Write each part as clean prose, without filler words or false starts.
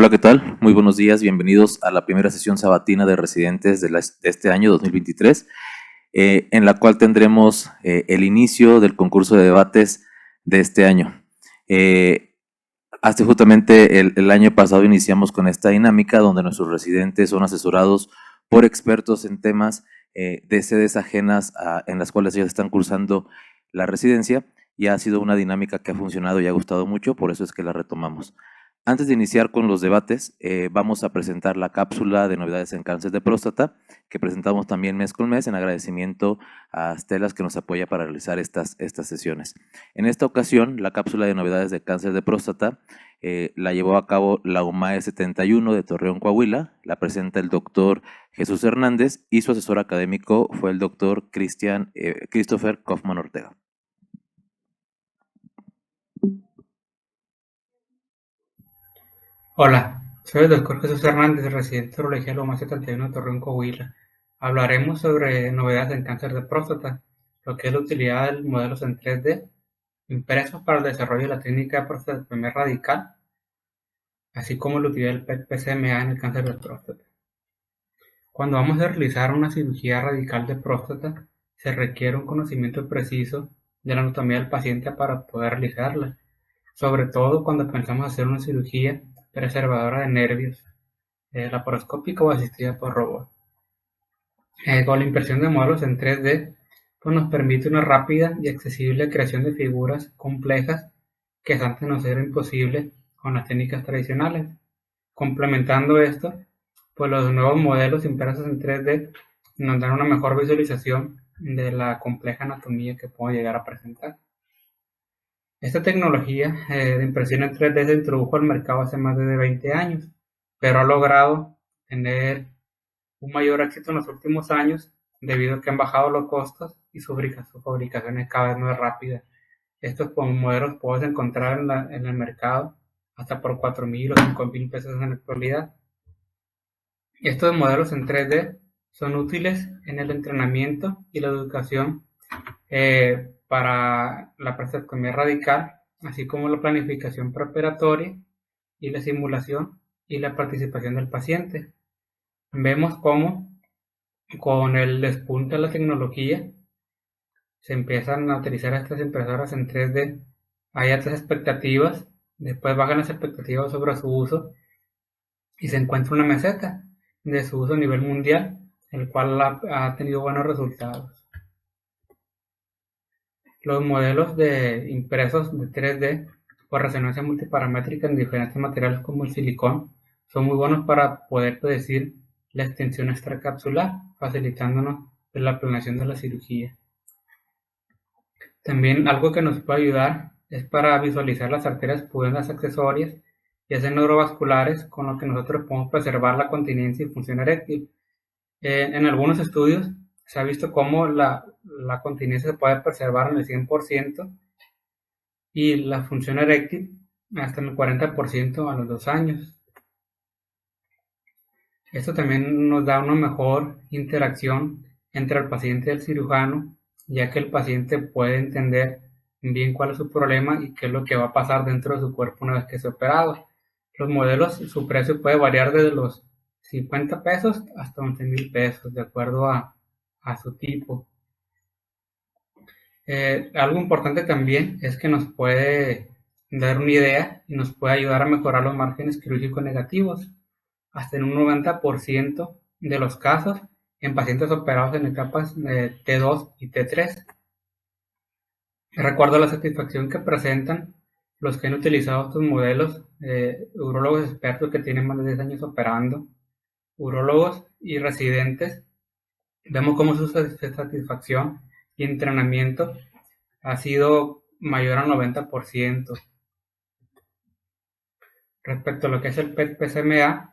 Hola, ¿qué tal? Muy buenos días, bienvenidos a la primera sesión sabatina de residentes de este año 2023, en la cual tendremos el inicio del concurso de debates de este año. Hasta justamente el año pasado iniciamos con esta dinámica donde nuestros residentes son asesorados por expertos en temas de sedes ajenas en las cuales ellos están cursando la residencia, y ha sido una dinámica que ha funcionado y ha gustado mucho, por eso es que la retomamos. Antes de iniciar con los debates, vamos a presentar la cápsula de novedades en cáncer de próstata, que presentamos también mes con mes en agradecimiento a Stelas, que nos apoya para realizar estas sesiones. En esta ocasión, la cápsula de novedades de cáncer de próstata la llevó a cabo la UMAE 71 de Torreón, Coahuila. La presenta el doctor Jesús Hernández y su asesor académico fue el doctor Christopher Kaufman Ortega. Hola, soy el doctor Jesús Hernández, residente de urología Loma 71 de Torreón, Coahuila. Hablaremos sobre novedades en cáncer de próstata, lo que es la utilidad de modelos en 3D impresos para el desarrollo de la técnica de prostatectomía radical, así como la utilidad del PET-PSMA en el cáncer de próstata. Cuando vamos a realizar una cirugía radical de próstata, se requiere un conocimiento preciso de la anatomía del paciente para poder realizarla, sobre todo cuando pensamos hacer una cirugía preservadora de nervios, laparoscópica o asistida por robot. Con la impresión de modelos en 3D, pues nos permite una rápida y accesible creación de figuras complejas que antes nos era imposible con las técnicas tradicionales. Complementando esto, pues los nuevos modelos impresos en 3D nos dan una mejor visualización de la compleja anatomía que puedo llegar a presentar. Esta tecnología de impresión en 3D se introdujo al mercado hace más de 20 años, pero ha logrado tener un mayor éxito en los últimos años debido a que han bajado los costos y su fabricación es cada vez más rápida. Estos modelos puedes encontrar en el mercado hasta por 4,000 o 5,000 pesos en la actualidad. Estos modelos en 3D son útiles en el entrenamiento y la educación para la prostatectomía radical, así como la planificación preoperatoria y la simulación y la participación del paciente. Vemos cómo con el despunte de la tecnología se empiezan a utilizar estas impresoras en 3D. Hay altas expectativas, después bajan las expectativas sobre su uso y se encuentra una meseta de su uso a nivel mundial, el cual ha tenido buenos resultados. Los modelos de impresos de 3D por resonancia multiparamétrica en diferentes materiales como el silicón son muy buenos para poder predecir la extensión extracapsular, facilitándonos la planeación de la cirugía. También algo que nos puede ayudar es para visualizar las arterias pudendas accesorias y hacer neurovasculares, con lo que nosotros podemos preservar la continencia y función eréctil. En algunos estudios se ha visto cómo la continencia se puede preservar en el 100% y la función eréctil hasta en el 40% a los 2 años. Esto también nos da una mejor interacción entre el paciente y el cirujano, ya que el paciente puede entender bien cuál es su problema y qué es lo que va a pasar dentro de su cuerpo una vez que sea operado. Los modelos, su precio puede variar desde los 50 pesos hasta 11,000 pesos, de acuerdo a su tipo. Algo importante también es que nos puede dar una idea y nos puede ayudar a mejorar los márgenes quirúrgicos negativos, hasta en un 90% de los casos en pacientes operados en etapas T2 y T3. Recuerdo la satisfacción que presentan los que han utilizado estos modelos, urólogos expertos que tienen más de 10 años operando, urólogos y residentes. Vemos cómo su satisfacción y entrenamiento ha sido mayor al 90%. Respecto a lo que es el PET-PSMA,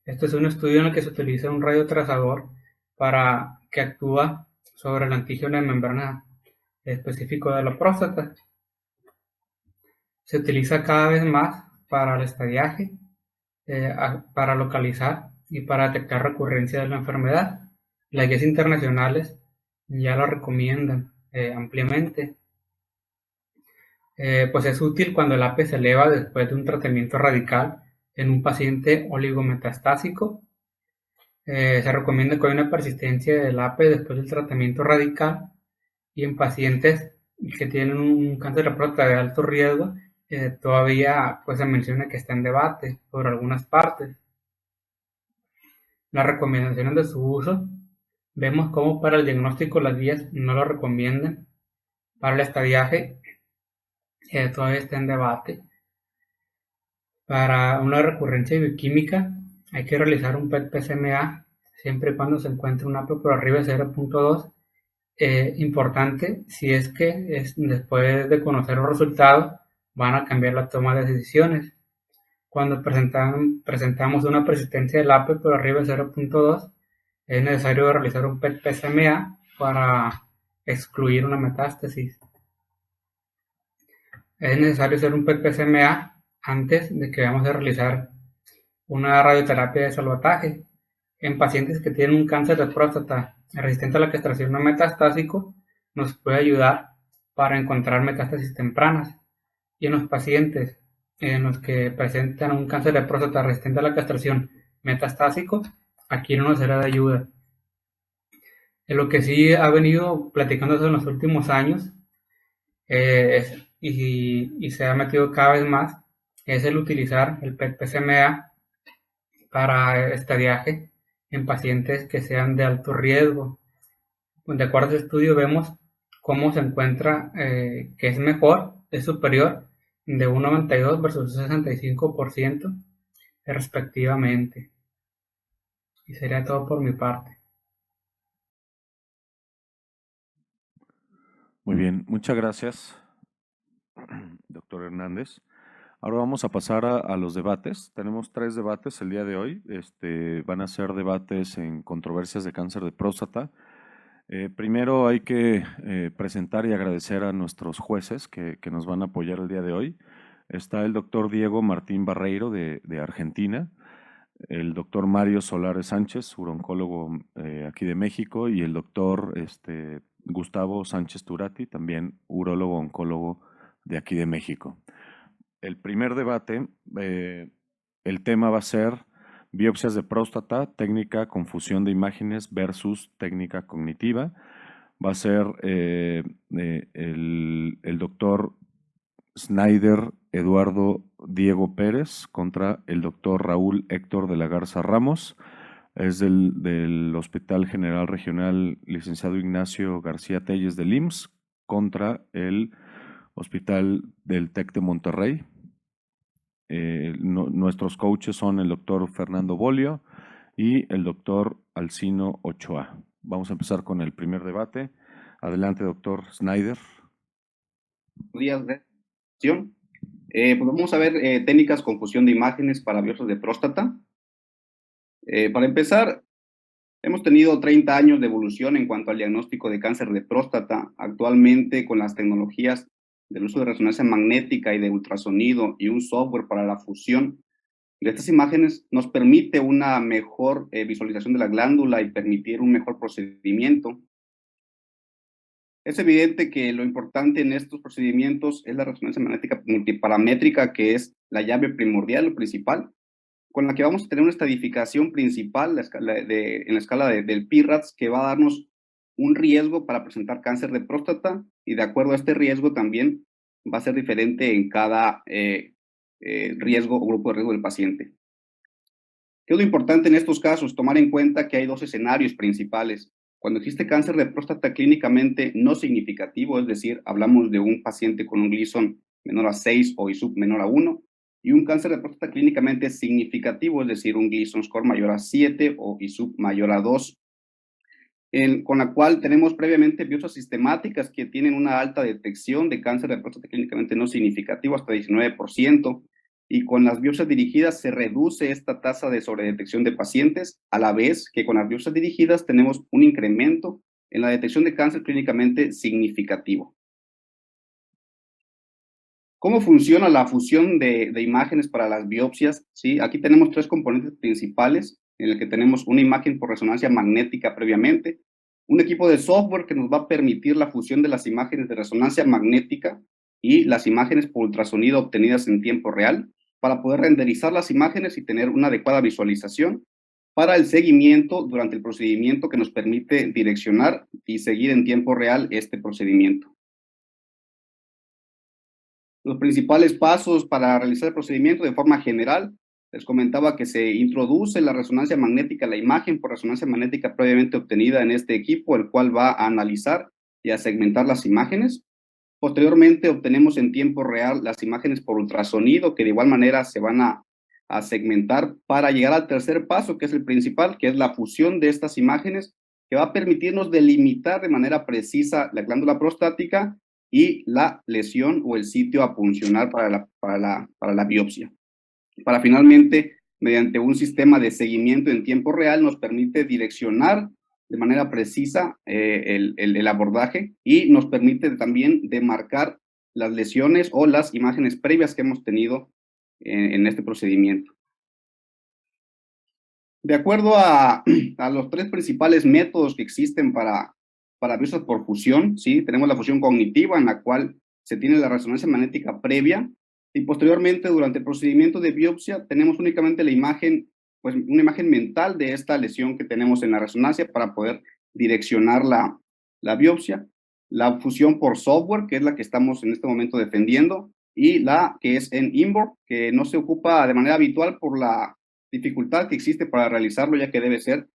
esto es un estudio en el que se utiliza un radiotrazador para que actúa sobre el antígeno de membrana específico de la próstata. Se utiliza cada vez más para el estadiaje, para localizar y para detectar recurrencia de la enfermedad. Las guías internacionales ya lo recomiendan ampliamente. Pues es útil cuando el APE se eleva después de un tratamiento radical en un paciente oligometastásico. Se recomienda que haya una persistencia del APE después del tratamiento radical, y en pacientes que tienen un cáncer de próstata de alto riesgo, todavía pues se menciona que está en debate por algunas partes. Las recomendaciones de su uso, vemos cómo para el diagnóstico las guías no lo recomiendan. Para el estadiaje todavía está en debate. Para una recurrencia bioquímica hay que realizar un PET-PSMA siempre y cuando se encuentre un APE por arriba de 0.2. Importante, si es que después de conocer los resultados van a cambiar la toma de decisiones. Cuando presentamos una persistencia del APE por arriba de 0.2, es necesario realizar un PET-PSMA para excluir una metástasis. Es necesario hacer un PET-PSMA antes de que vayamos a realizar una radioterapia de salvataje. En pacientes que tienen un cáncer de próstata resistente a la castración no metastásico, nos puede ayudar para encontrar metástasis tempranas. Y en los pacientes en los que presentan un cáncer de próstata resistente a la castración metastásico, aquí no nos será de ayuda. En lo que sí ha venido platicándose en los últimos años y se ha metido cada vez más, es el utilizar el PET-PSMA para estadiaje en pacientes que sean de alto riesgo. De acuerdo a este estudio vemos cómo se encuentra que es mejor, es superior de un 92 versus un 65% respectivamente. Y sería todo por mi parte. Muy bien, muchas gracias, doctor Hernández. Ahora vamos a pasar a los debates. Tenemos 3 debates el día de hoy. Van a ser debates en controversias de cáncer de próstata. Primero hay que presentar y agradecer a nuestros jueces que nos van a apoyar el día de hoy. Está el doctor Diego Martín Barreiro de Argentina, el doctor Mario Solares Sánchez, uroncólogo aquí de México, y el doctor Gustavo Sánchez Turati, también urólogo oncólogo de aquí de México. El primer debate, el tema va a ser biopsias de próstata, técnica con fusión de imágenes versus técnica cognitiva. Va a ser el doctor Snyder Eduardo Diego Pérez contra el doctor Raúl Héctor de la Garza Ramos. Es del Hospital General Regional Licenciado Ignacio García Telles del IMSS contra el Hospital del TEC de Monterrey. Nuestros coaches son el doctor Fernando Bolio y el doctor Alcino Ochoa. Vamos a empezar con el primer debate. Adelante, doctor Snyder. Buenos días, pues vamos a ver técnicas con fusión de imágenes para biopsias de próstata. Para empezar, hemos tenido 30 años de evolución en cuanto al diagnóstico de cáncer de próstata. Actualmente, con las tecnologías del uso de resonancia magnética y de ultrasonido y un software para la fusión de estas imágenes, nos permite una mejor visualización de la glándula y permitir un mejor procedimiento. Es evidente que lo importante en estos procedimientos es la resonancia magnética multiparamétrica, que es la llave primordial o principal, con la que vamos a tener una estadificación principal en la escala del PIRADS, que va a darnos un riesgo para presentar cáncer de próstata, y de acuerdo a este riesgo también va a ser diferente en cada riesgo o grupo de riesgo del paciente. ¿Qué es lo importante en estos casos? Tomar en cuenta que hay 2 escenarios principales. Cuando existe cáncer de próstata clínicamente no significativo, es decir, hablamos de un paciente con un Gleason menor a 6 o ISUP menor a 1, y un cáncer de próstata clínicamente significativo, es decir, un Gleason score mayor a 7 o ISUP mayor a 2, con la cual tenemos previamente biopsias sistemáticas que tienen una alta detección de cáncer de próstata clínicamente no significativo, hasta 19%, y con las biopsias dirigidas se reduce esta tasa de sobredetección de pacientes, a la vez que con las biopsias dirigidas tenemos un incremento en la detección de cáncer clínicamente significativo. ¿Cómo funciona la fusión de imágenes para las biopsias? ¿Sí? Aquí tenemos 3 componentes principales, en el que tenemos una imagen por resonancia magnética previamente, un equipo de software que nos va a permitir la fusión de las imágenes de resonancia magnética y las imágenes por ultrasonido obtenidas en tiempo real, para poder renderizar las imágenes y tener una adecuada visualización para el seguimiento durante el procedimiento que nos permite direccionar y seguir en tiempo real este procedimiento. Los principales pasos para realizar el procedimiento de forma general, les comentaba que se introduce la resonancia magnética, la imagen por resonancia magnética previamente obtenida en este equipo, el cual va a analizar y a segmentar las imágenes. Posteriormente obtenemos en tiempo real las imágenes por ultrasonido, que de igual manera se van a segmentar para llegar al tercer paso, que es el principal, que es la fusión de estas imágenes, que va a permitirnos delimitar de manera precisa la glándula prostática y la lesión o el sitio a puncionar para la biopsia. Para finalmente, mediante un sistema de seguimiento en tiempo real, nos permite direccionar de manera precisa el abordaje y nos permite también demarcar las lesiones o las imágenes previas que hemos tenido en este procedimiento. De acuerdo a los tres principales métodos que existen para biopsias por fusión, ¿sí? Tenemos la fusión cognitiva, en la cual se tiene la resonancia magnética previa, y posteriormente, durante el procedimiento de biopsia, tenemos únicamente la imagen, pues una imagen mental de esta lesión que tenemos en la resonancia para poder direccionar la biopsia. La fusión por software, que es la que estamos en este momento defendiendo, y la que es en InBoard, que no se ocupa de manera habitual por la dificultad que existe para realizarlo, ya que debe ser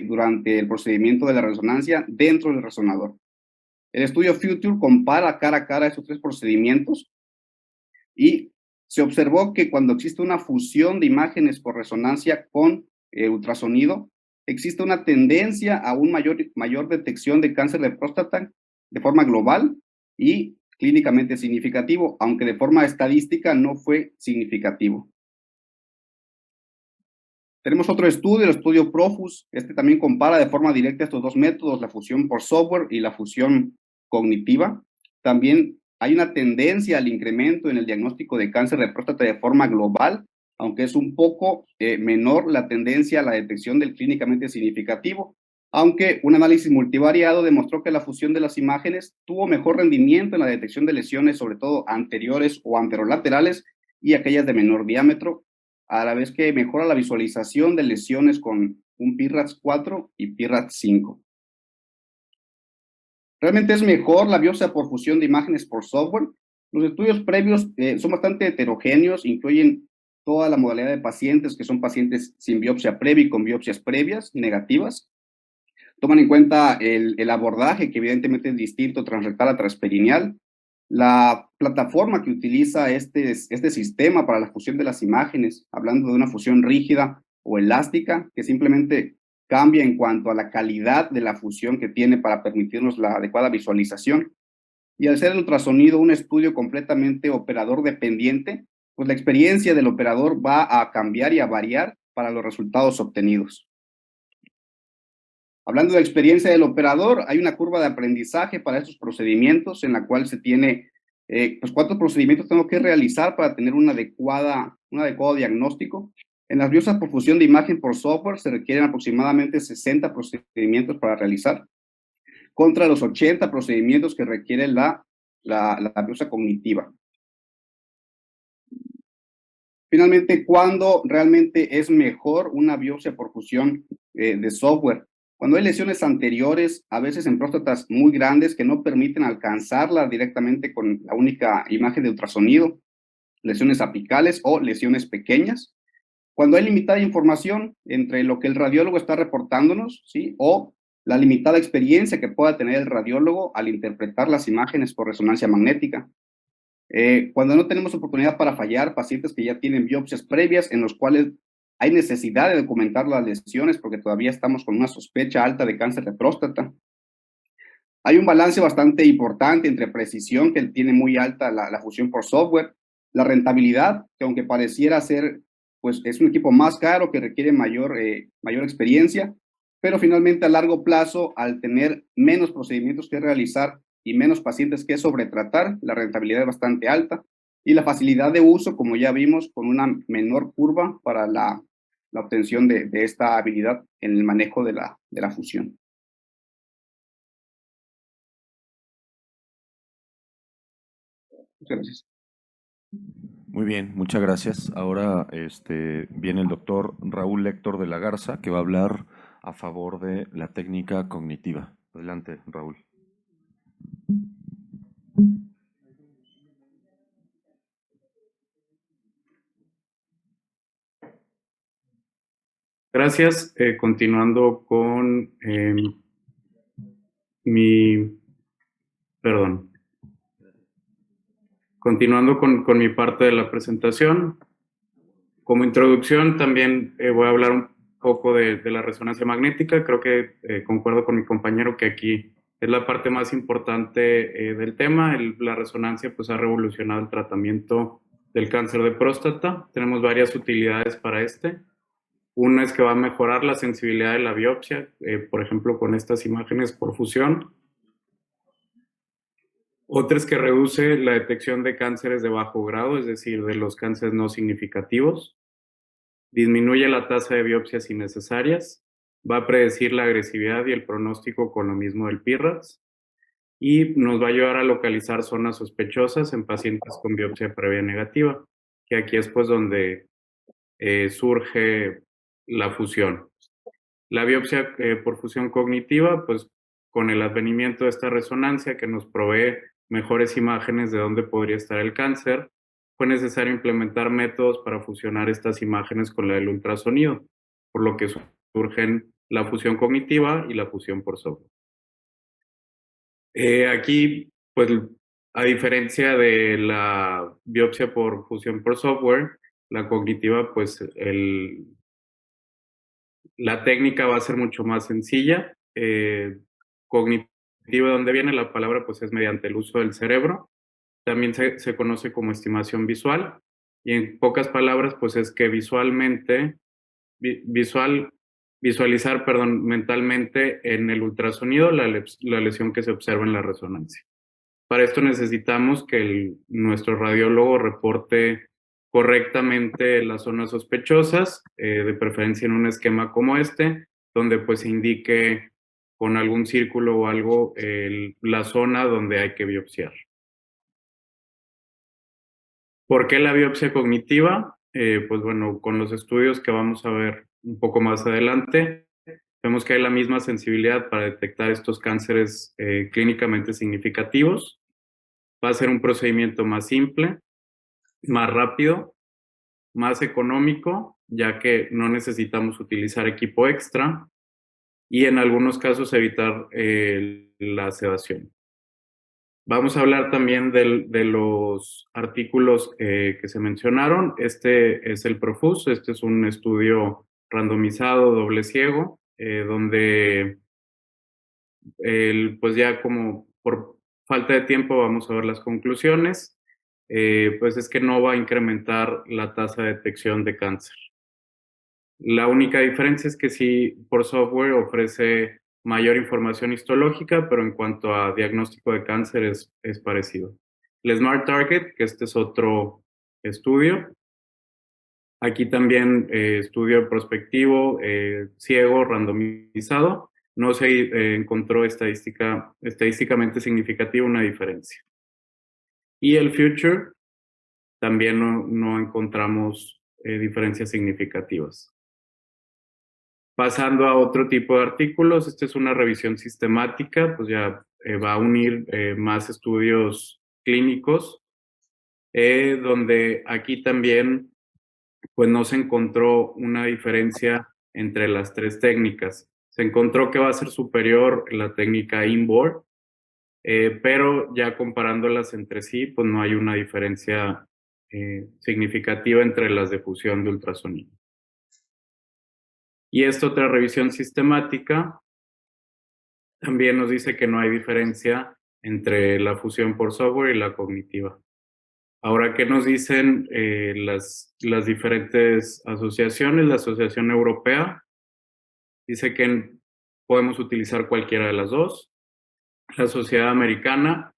durante el procedimiento de la resonancia dentro del resonador. El estudio Future compara cara a cara estos tres procedimientos y se observó que cuando existe una fusión de imágenes por resonancia con ultrasonido, existe una tendencia a una mayor detección de cáncer de próstata de forma global y clínicamente significativo, aunque de forma estadística no fue significativo. Tenemos otro estudio, el estudio Profus. Este también compara de forma directa estos dos métodos, la fusión por software y la fusión cognitiva. También hay una tendencia al incremento en el diagnóstico de cáncer de próstata de forma global, aunque es un poco menor la tendencia a la detección del clínicamente significativo, aunque un análisis multivariado demostró que la fusión de las imágenes tuvo mejor rendimiento en la detección de lesiones, sobre todo anteriores o anterolaterales, y aquellas de menor diámetro, a la vez que mejora la visualización de lesiones con un PIRADS 4 y PIRADS 5. Realmente es mejor la biopsia por fusión de imágenes por software. Los estudios previos son bastante heterogéneos, incluyen toda la modalidad de pacientes, que son pacientes sin biopsia previa y con biopsias previas negativas. Toman en cuenta el abordaje, que evidentemente es distinto transrectal a transperineal. La plataforma que utiliza este sistema para la fusión de las imágenes, hablando de una fusión rígida o elástica, que simplemente cambia en cuanto a la calidad de la fusión que tiene para permitirnos la adecuada visualización. Y al ser el ultrasonido un estudio completamente operador dependiente, pues la experiencia del operador va a cambiar y a variar para los resultados obtenidos. Hablando de experiencia del operador, hay una curva de aprendizaje para estos procedimientos en la cual se tiene, pues cuántos procedimientos tengo que realizar para tener un adecuado diagnóstico. En las biopsias por fusión de imagen por software se requieren aproximadamente 60 procedimientos para realizar, contra los 80 procedimientos que requiere la biopsia cognitiva. Finalmente, ¿cuándo realmente es mejor una biopsia por fusión de software? Cuando hay lesiones anteriores, a veces en próstatas muy grandes que no permiten alcanzarla directamente con la única imagen de ultrasonido, lesiones apicales o lesiones pequeñas. Cuando hay limitada información entre lo que el radiólogo está reportándonos, ¿sí? O la limitada experiencia que pueda tener el radiólogo al interpretar las imágenes por resonancia magnética. Cuando no tenemos oportunidad para fallar, pacientes que ya tienen biopsias previas en los cuales hay necesidad de documentar las lesiones porque todavía estamos con una sospecha alta de cáncer de próstata. Hay un balance bastante importante entre precisión, que tiene muy alta la fusión por software, la rentabilidad, que aunque pareciera ser, pues es un equipo más caro que requiere mayor experiencia, pero finalmente a largo plazo, al tener menos procedimientos que realizar y menos pacientes que sobretratar, la rentabilidad es bastante alta, y la facilidad de uso, como ya vimos, con una menor curva para la obtención de esta habilidad en el manejo de la fusión. Muchas gracias. Muy bien, muchas gracias. Ahora viene el doctor Raúl Héctor de la Garza, que va a hablar a favor de la técnica cognitiva. Adelante, Raúl. Gracias. Continuando con mi, perdón, continuando con mi parte de la presentación. Como introducción también voy a hablar un poco de la resonancia magnética. Creo que concuerdo con mi compañero que aquí es la parte más importante del tema. La resonancia pues ha revolucionado el tratamiento del cáncer de próstata. Tenemos varias utilidades para este. Una es que va a mejorar la sensibilidad de la biopsia, por ejemplo, con estas imágenes por fusión. Otra es que reduce la detección de cánceres de bajo grado, es decir, de los cánceres no significativos. Disminuye la tasa de biopsias innecesarias. Va a predecir la agresividad y el pronóstico con lo mismo del PIRADS. Y nos va a ayudar a localizar zonas sospechosas en pacientes con biopsia previa negativa, que aquí es pues donde surge la fusión. La biopsia por fusión cognitiva, pues con el advenimiento de esta resonancia que nos provee mejores imágenes de dónde podría estar el cáncer, fue necesario implementar métodos para fusionar estas imágenes con la del ultrasonido, por lo que surgen la fusión cognitiva y la fusión por software. Aquí, pues a diferencia de la biopsia por fusión por software, la cognitiva, pues la técnica va a ser mucho más sencilla. Cognitiva, ¿de dónde viene la palabra? Pues es mediante el uso del cerebro. También se conoce como estimación visual. Y en pocas palabras, pues es que visualizar, mentalmente en el ultrasonido la lesión que se observa en la resonancia. Para esto necesitamos que nuestro radiólogo reporte correctamente las zonas sospechosas, de preferencia en un esquema como este, donde pues se indique con algún círculo o algo la zona donde hay que biopsiar. ¿Por qué la biopsia cognitiva? Pues bueno, con los estudios que vamos a ver un poco más adelante, vemos que hay la misma sensibilidad para detectar estos cánceres clínicamente significativos. Va a ser un procedimiento más simple, más rápido, más económico, ya que no necesitamos utilizar equipo extra y en algunos casos evitar la sedación. Vamos a hablar también de los artículos que se mencionaron. Este es el PROFUS, este es un estudio randomizado, doble ciego, donde pues ya como por falta de tiempo vamos a ver las conclusiones. Pues es que no va a incrementar la tasa de detección de cáncer. La única diferencia es que sí, por software ofrece mayor información histológica, pero en cuanto a diagnóstico de cáncer es parecido. El Smart Target, que este es otro estudio. Aquí también estudio prospectivo, ciego, randomizado. No se encontró estadísticamente significativa una diferencia. Y el Future también no encontramos diferencias significativas. Pasando a otro tipo de artículos, esta es una revisión sistemática, pues ya va a unir más estudios clínicos, donde aquí también pues no se encontró una diferencia entre las tres técnicas. Se encontró que va a ser superior la técnica inboard, pero ya comparándolas entre sí, pues no hay una diferencia significativa entre las de fusión de ultrasonido. Y esta otra revisión sistemática también nos dice que no hay diferencia entre la fusión por software y la cognitiva. Ahora, ¿qué nos dicen las diferentes asociaciones? La Asociación Europea dice que podemos utilizar cualquiera de las dos. La Sociedad Americana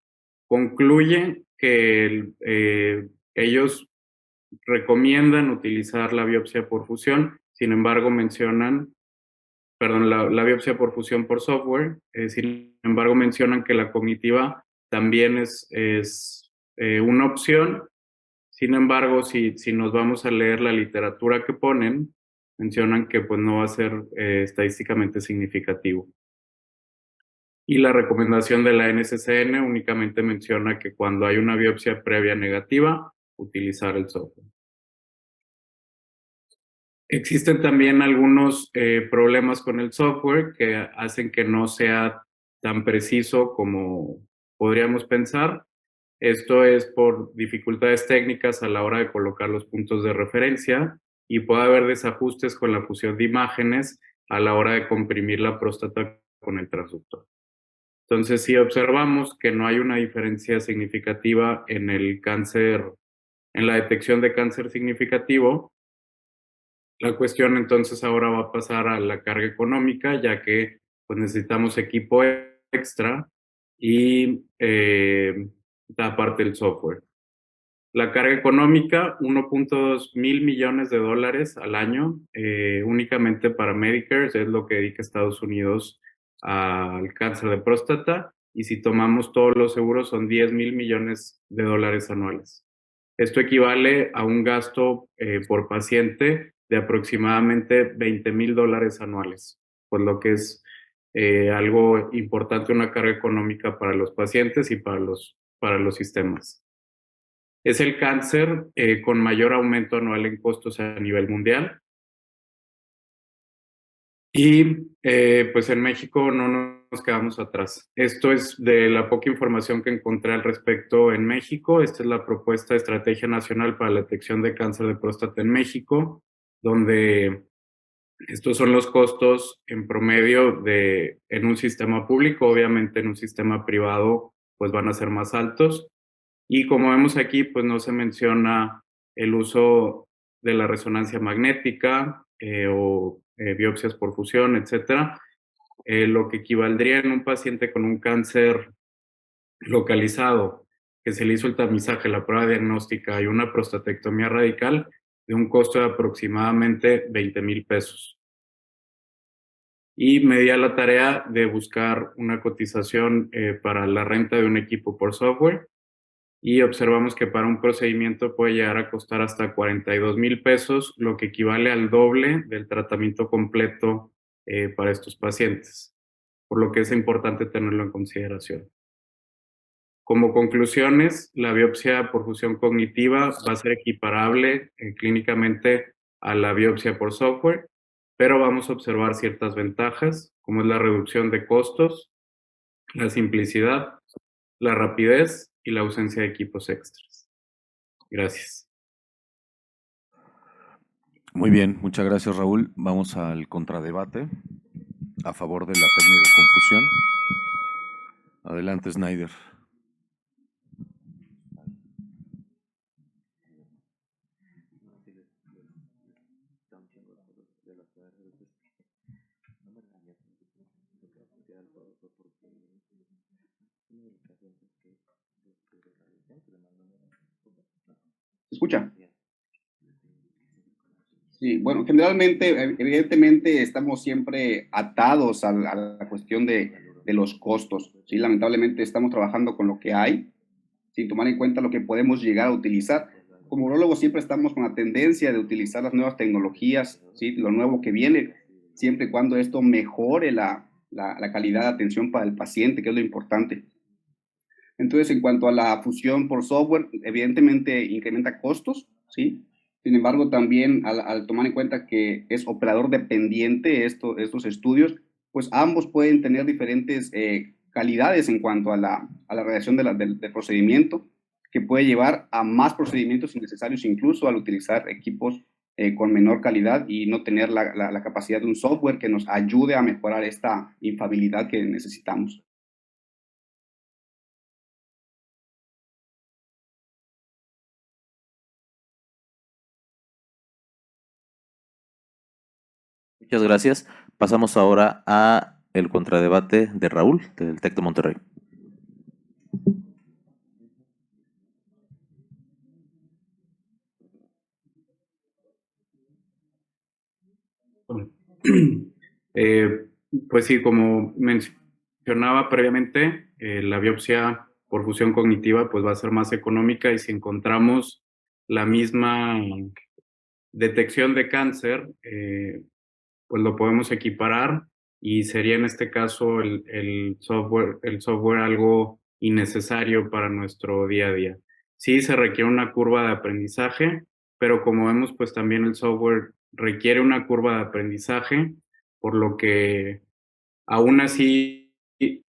concluye que ellos recomiendan utilizar la biopsia por fusión, sin embargo la biopsia por fusión por software, sin embargo mencionan que la cognitiva también es una opción Sin embargo, si nos vamos a leer la literatura que ponen, mencionan que pues no va a ser estadísticamente significativo. Y la recomendación de la NCCN únicamente menciona que cuando hay una biopsia previa negativa, utilizar el software. Existen también algunos problemas con el software que hacen que no sea tan preciso como podríamos pensar. Esto es por dificultades técnicas a la hora de colocar los puntos de referencia y puede haber desajustes con la fusión de imágenes a la hora de comprimir la próstata con el transductor. Entonces, si observamos que no hay una diferencia significativa en el cáncer, en la detección de cáncer significativo, la cuestión entonces ahora va a pasar a la carga económica, ya que pues, necesitamos equipo extra y aparte el software. La carga económica, 1.2 mil millones de dólares al año, únicamente para Medicare, es lo que dedica Estados Unidos al cáncer de próstata, y si tomamos todos los seguros son 10 mil millones de dólares anuales. Esto equivale a un gasto por paciente de aproximadamente 20 mil dólares anuales, por lo que es algo importante, una carga económica para los pacientes y para los sistemas. Es el cáncer con mayor aumento anual en costos a nivel mundial. Y pues en México no nos quedamos atrás. Esto es de la poca información que encontré al respecto en México. Esta es la propuesta de Estrategia Nacional para la Detección de Cáncer de Próstata en México, donde estos son los costos en promedio en un sistema público. Obviamente en un sistema privado pues van a ser más altos. Y como vemos aquí, pues no se menciona el uso de la resonancia magnética o biopsias por fusión, etcétera, lo que equivaldría en un paciente con un cáncer localizado, que se le hizo el tamizaje, la prueba diagnóstica y una prostatectomía radical, de un costo de aproximadamente 20 mil pesos. Y me di a la tarea de buscar una cotización para la renta de un equipo por software, y observamos que para un procedimiento puede llegar a costar hasta 42 mil pesos, lo que equivale al doble del tratamiento completo para estos pacientes, por lo que es importante tenerlo en consideración. Como conclusiones, la biopsia por fusión cognitiva va a ser equiparable clínicamente a la biopsia por software, pero vamos a observar ciertas ventajas, como es la reducción de costos, la simplicidad, la rapidez y la ausencia de equipos extras. Gracias. Muy bien, muchas gracias, Raúl. Vamos al contradebate a favor de la técnica de confusión. Adelante, Snyder. ¿Se escucha? Sí, bueno, generalmente, evidentemente, estamos siempre atados a la cuestión de los costos. Sí, lamentablemente estamos trabajando con lo que hay, sin tomar en cuenta lo que podemos llegar a utilizar. Como urólogos siempre estamos con la tendencia de utilizar las nuevas tecnologías, ¿sí? Lo nuevo que viene, siempre y cuando esto mejore la calidad de atención para el paciente, que es lo importante. Entonces, en cuanto a la fusión por software, evidentemente incrementa costos, ¿sí? Sin embargo, también al tomar en cuenta que es operador dependiente estos estudios, pues ambos pueden tener diferentes calidades en cuanto a la realización del procedimiento, que puede llevar a más procedimientos innecesarios, incluso al utilizar equipos con menor calidad y no tener la capacidad de un software que nos ayude a mejorar esta infalibilidad que necesitamos. Muchas gracias. Pasamos ahora a el contradebate de Raúl, del TEC de Monterrey. Pues sí, como mencionaba previamente, la biopsia por fusión cognitiva pues va a ser más económica, y si encontramos la misma detección de cáncer, pues lo podemos equiparar y sería en este caso el software algo innecesario para nuestro día a día. Sí se requiere una curva de aprendizaje, pero como vemos, pues también el software requiere una curva de aprendizaje, por lo que aún así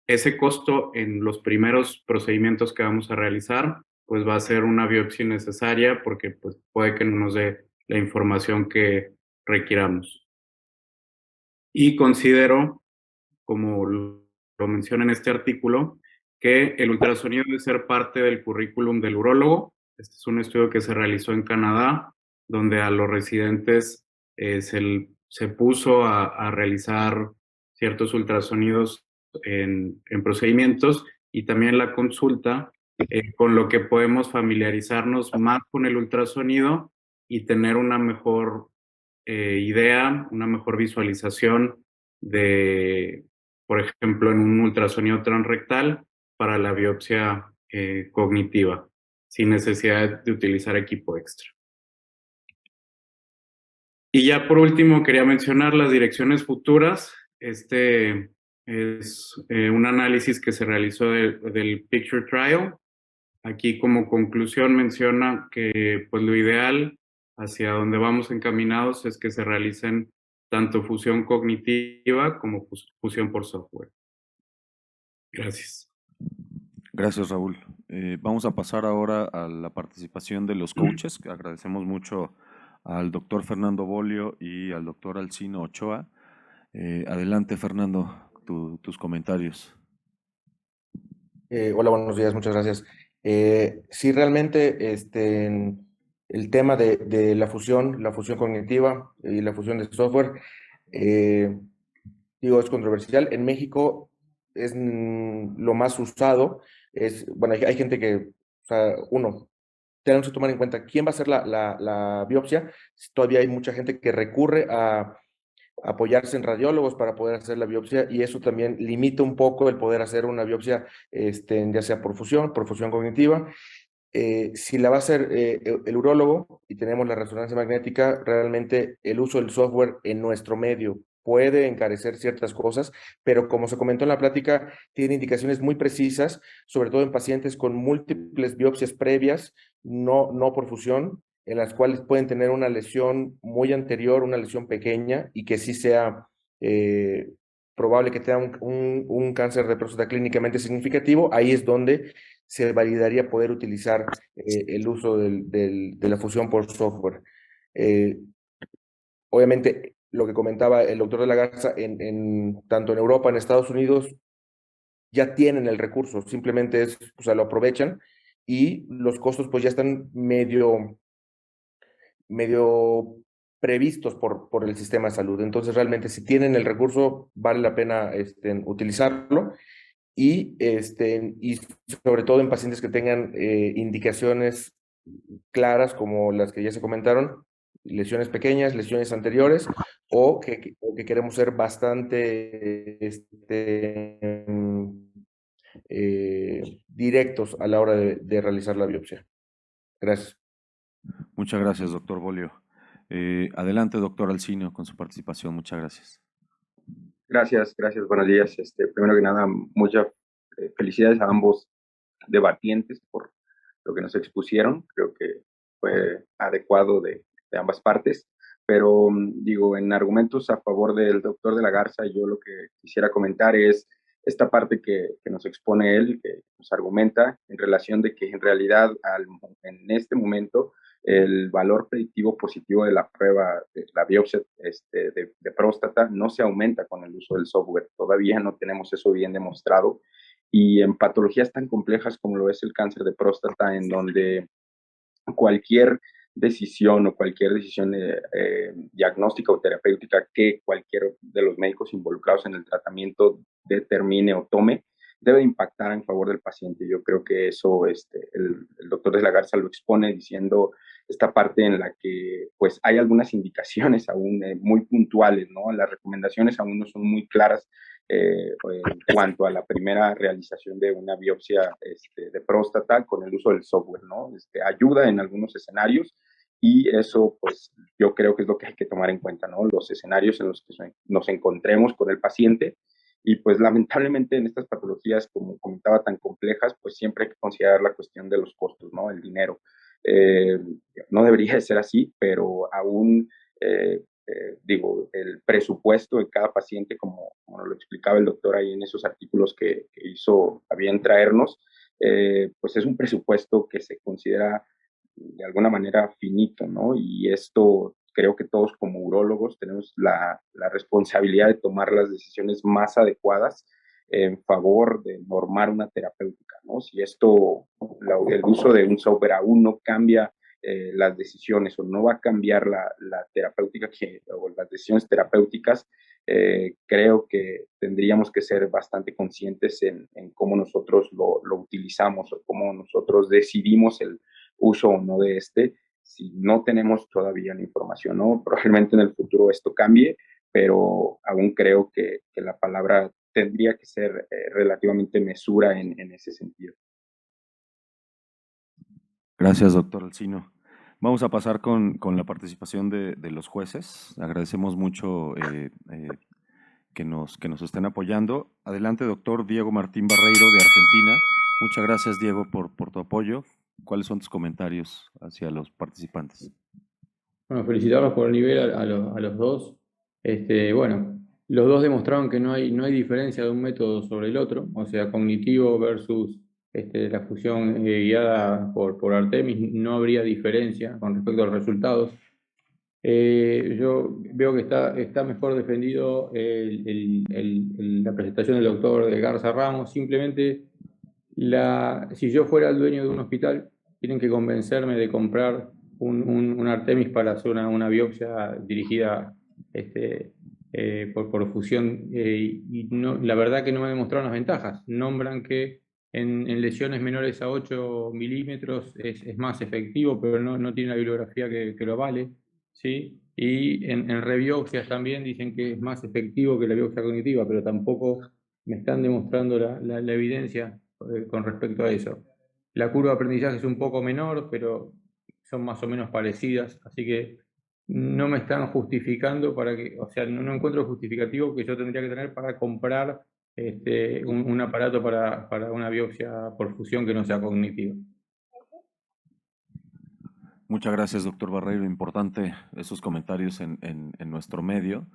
ese costo en los primeros procedimientos que vamos a realizar, pues va a ser una biopsia innecesaria porque pues, puede que no nos dé la información que requiramos. Y considero, como lo menciona en este artículo, que el ultrasonido debe ser parte del currículum del urólogo. Este es un estudio que se realizó en Canadá, donde a los residentes se puso a realizar ciertos ultrasonidos en procedimientos y también la consulta, con lo que podemos familiarizarnos más con el ultrasonido y tener una mejor idea, una mejor visualización de, por ejemplo, en un ultrasonido transrectal para la biopsia cognitiva, sin necesidad de utilizar equipo extra. Y ya por último quería mencionar las direcciones futuras. Este es un análisis que se realizó del Picture Trial. Aquí como conclusión menciona que pues lo ideal hacia donde vamos encaminados es que se realicen tanto fusión cognitiva como fusión por software. Gracias. Gracias, Raúl. Vamos a pasar ahora a la participación de los coaches. Agradecemos mucho al doctor Fernando Bolio y al doctor Alcino Ochoa. Adelante, Fernando, tus comentarios. Hola, buenos días, muchas gracias. Sí, realmente el tema de la fusión cognitiva y la fusión de software, digo, es controversial. En México es lo más usado. Bueno, hay gente que, o sea, tenemos que tomar en cuenta quién va a hacer la biopsia. Todavía hay mucha gente que recurre a apoyarse en radiólogos para poder hacer la biopsia y eso también limita un poco el poder hacer una biopsia, ya sea por fusión cognitiva. Si la va a hacer el urólogo y tenemos la resonancia magnética, realmente el uso del software en nuestro medio puede encarecer ciertas cosas, pero como se comentó en la plática, tiene indicaciones muy precisas, sobre todo en pacientes con múltiples biopsias previas, no por fusión, en las cuales pueden tener una lesión muy anterior, una lesión pequeña, y que sí sea probable que tenga un cáncer de próstata clínicamente significativo. Ahí es donde se validaría poder utilizar el uso de la fusión por software. Obviamente, lo que comentaba el doctor de la Garza, tanto en Europa, en Estados Unidos, ya tienen el recurso, simplemente o sea, lo aprovechan y los costos pues ya están medio previstos por el sistema de salud. Entonces, realmente, si tienen el recurso, vale la pena utilizarlo y sobre todo en pacientes que tengan indicaciones claras como las que ya se comentaron, lesiones pequeñas, lesiones anteriores, o que queremos ser bastante directos a la hora de realizar la biopsia. Gracias. Muchas gracias, doctor Bolio. Adelante, doctor Alcino, con su participación. Muchas gracias. Gracias, buenos días. Primero que nada, muchas felicidades a ambos debatientes por lo que nos expusieron. Creo que fue adecuado de ambas partes, pero digo, en argumentos a favor del doctor de la Garza, yo lo que quisiera comentar es esta parte que nos expone él, que nos argumenta en relación de que en realidad en este momento el valor predictivo positivo de la prueba de la biopsia de próstata no se aumenta con el uso del software. Todavía no tenemos eso bien demostrado. Y en patologías tan complejas como lo es el cáncer de próstata, en donde cualquier decisión diagnóstica o terapéutica que cualquier de los médicos involucrados en el tratamiento determine o tome, debe impactar en favor del paciente. Yo creo que eso el doctor de la Garza lo expone diciendo esta parte en la que pues hay algunas indicaciones aún muy puntuales, ¿no? Las recomendaciones aún no son muy claras en cuanto a la primera realización de una biopsia de próstata con el uso del software, ¿no? Ayuda en algunos escenarios y eso, pues, yo creo que es lo que hay que tomar en cuenta, ¿no? Los escenarios en los que nos encontremos con el paciente y, pues, lamentablemente en estas patologías, como comentaba, tan complejas, pues siempre hay que considerar la cuestión de los costos, ¿no? El dinero. No debería de ser así, pero aún digo, el presupuesto de cada paciente, como nos lo explicaba el doctor ahí en esos artículos que hizo a bien traernos, pues es un presupuesto que se considera de alguna manera finito, ¿no? Y esto creo que todos como urólogos tenemos la responsabilidad de tomar las decisiones más adecuadas en favor de normar una terapéutica, ¿no? Si esto, el uso de un software aún no cambia las decisiones o no va a cambiar la terapéutica o las decisiones terapéuticas, creo que tendríamos que ser bastante conscientes en cómo nosotros lo utilizamos o cómo nosotros decidimos el uso o no de si no tenemos todavía la información, ¿no? Probablemente en el futuro esto cambie, pero aún creo que la palabra tendría que ser relativamente mesura en ese sentido. Gracias, doctor Alcino. Vamos a pasar con la participación de los jueces. Agradecemos mucho que nos estén apoyando. Adelante, doctor Diego Martín Barreiro, de Argentina. Muchas gracias, Diego, por tu apoyo. ¿Cuáles son tus comentarios hacia los participantes? Bueno, felicitarlos por el nivel a los dos. Bueno, los dos demostraron que no hay diferencia de un método sobre el otro, o sea, cognitivo versus la fusión guiada por Artemis, no habría diferencia con respecto a los resultados. Yo veo que está mejor defendido la presentación del doctor de Garza Ramos. Simplemente, si yo fuera el dueño de un hospital, tienen que convencerme de comprar un Artemis para hacer una biopsia dirigida por fusión, y no, la verdad que no me demostraron las ventajas. Nombran que en lesiones menores a 8 milímetros es más efectivo, pero no tiene la bibliografía que lo vale, ¿sí? Y en rebiopsias también dicen que es más efectivo que la biopsia cognitiva, pero tampoco me están demostrando la evidencia con respecto a eso. La curva de aprendizaje es un poco menor, pero son más o menos parecidas, así que no me están justificando o sea, no encuentro justificativo que yo tendría que tener para comprar un aparato para una biopsia por fusión que no sea cognitiva. Muchas gracias, doctor Barreiro. Importante esos comentarios en nuestro medio.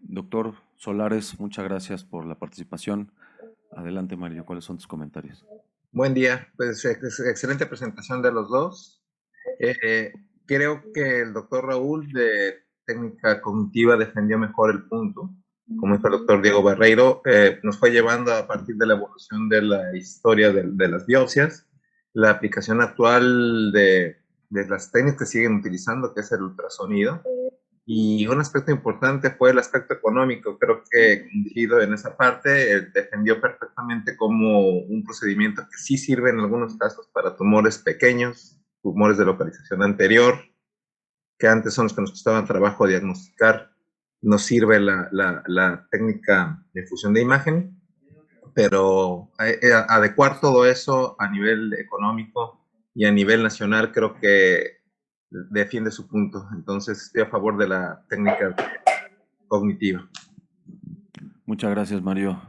Doctor Solares, muchas gracias por la participación. Adelante, Mario, ¿cuáles son tus comentarios? Buen día, pues excelente presentación de los dos. Creo que el doctor Raúl de técnica cognitiva defendió mejor el punto. Como dijo el doctor Diego Barreiro, nos fue llevando a partir de la evolución de la historia de las biopsias, la aplicación actual de las técnicas que siguen utilizando, que es el ultrasonido. Y un aspecto importante fue el aspecto económico. Creo que coincido en esa parte. Defendió perfectamente como un procedimiento que sí sirve en algunos casos para tumores pequeños, tumores de localización anterior, que antes son los que nos costaban trabajo diagnosticar. Nos sirve la técnica de fusión de imagen, pero adecuar todo eso a nivel económico y a nivel nacional creo que defiende su punto. Entonces estoy a favor de la técnica cognitiva. Muchas gracias, Mario.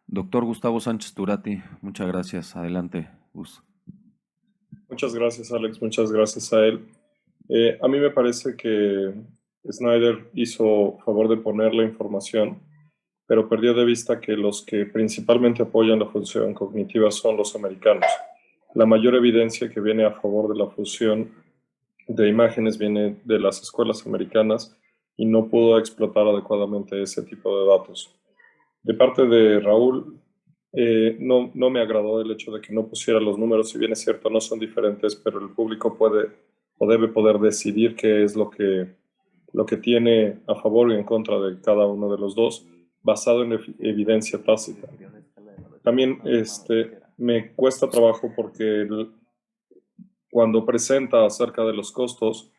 Doctor Gustavo Sánchez Turati, muchas gracias. Adelante, Gus. Muchas gracias, Alex. Muchas gracias a él. A mí me parece que Snyder hizo favor de poner la información, pero perdió de vista que los que principalmente apoyan la fusión cognitiva son los americanos. La mayor evidencia que viene a favor de la fusión de imágenes viene de las escuelas americanas y no pudo explotar adecuadamente ese tipo de datos. De parte de Raúl, no me agradó el hecho de que no pusiera los números. Si bien es cierto, no son diferentes, pero el público puede o debe poder decidir qué es lo que tiene a favor y en contra de cada uno de los dos, basado en evidencia tácita. También me cuesta trabajo porque cuando presenta acerca de los costos,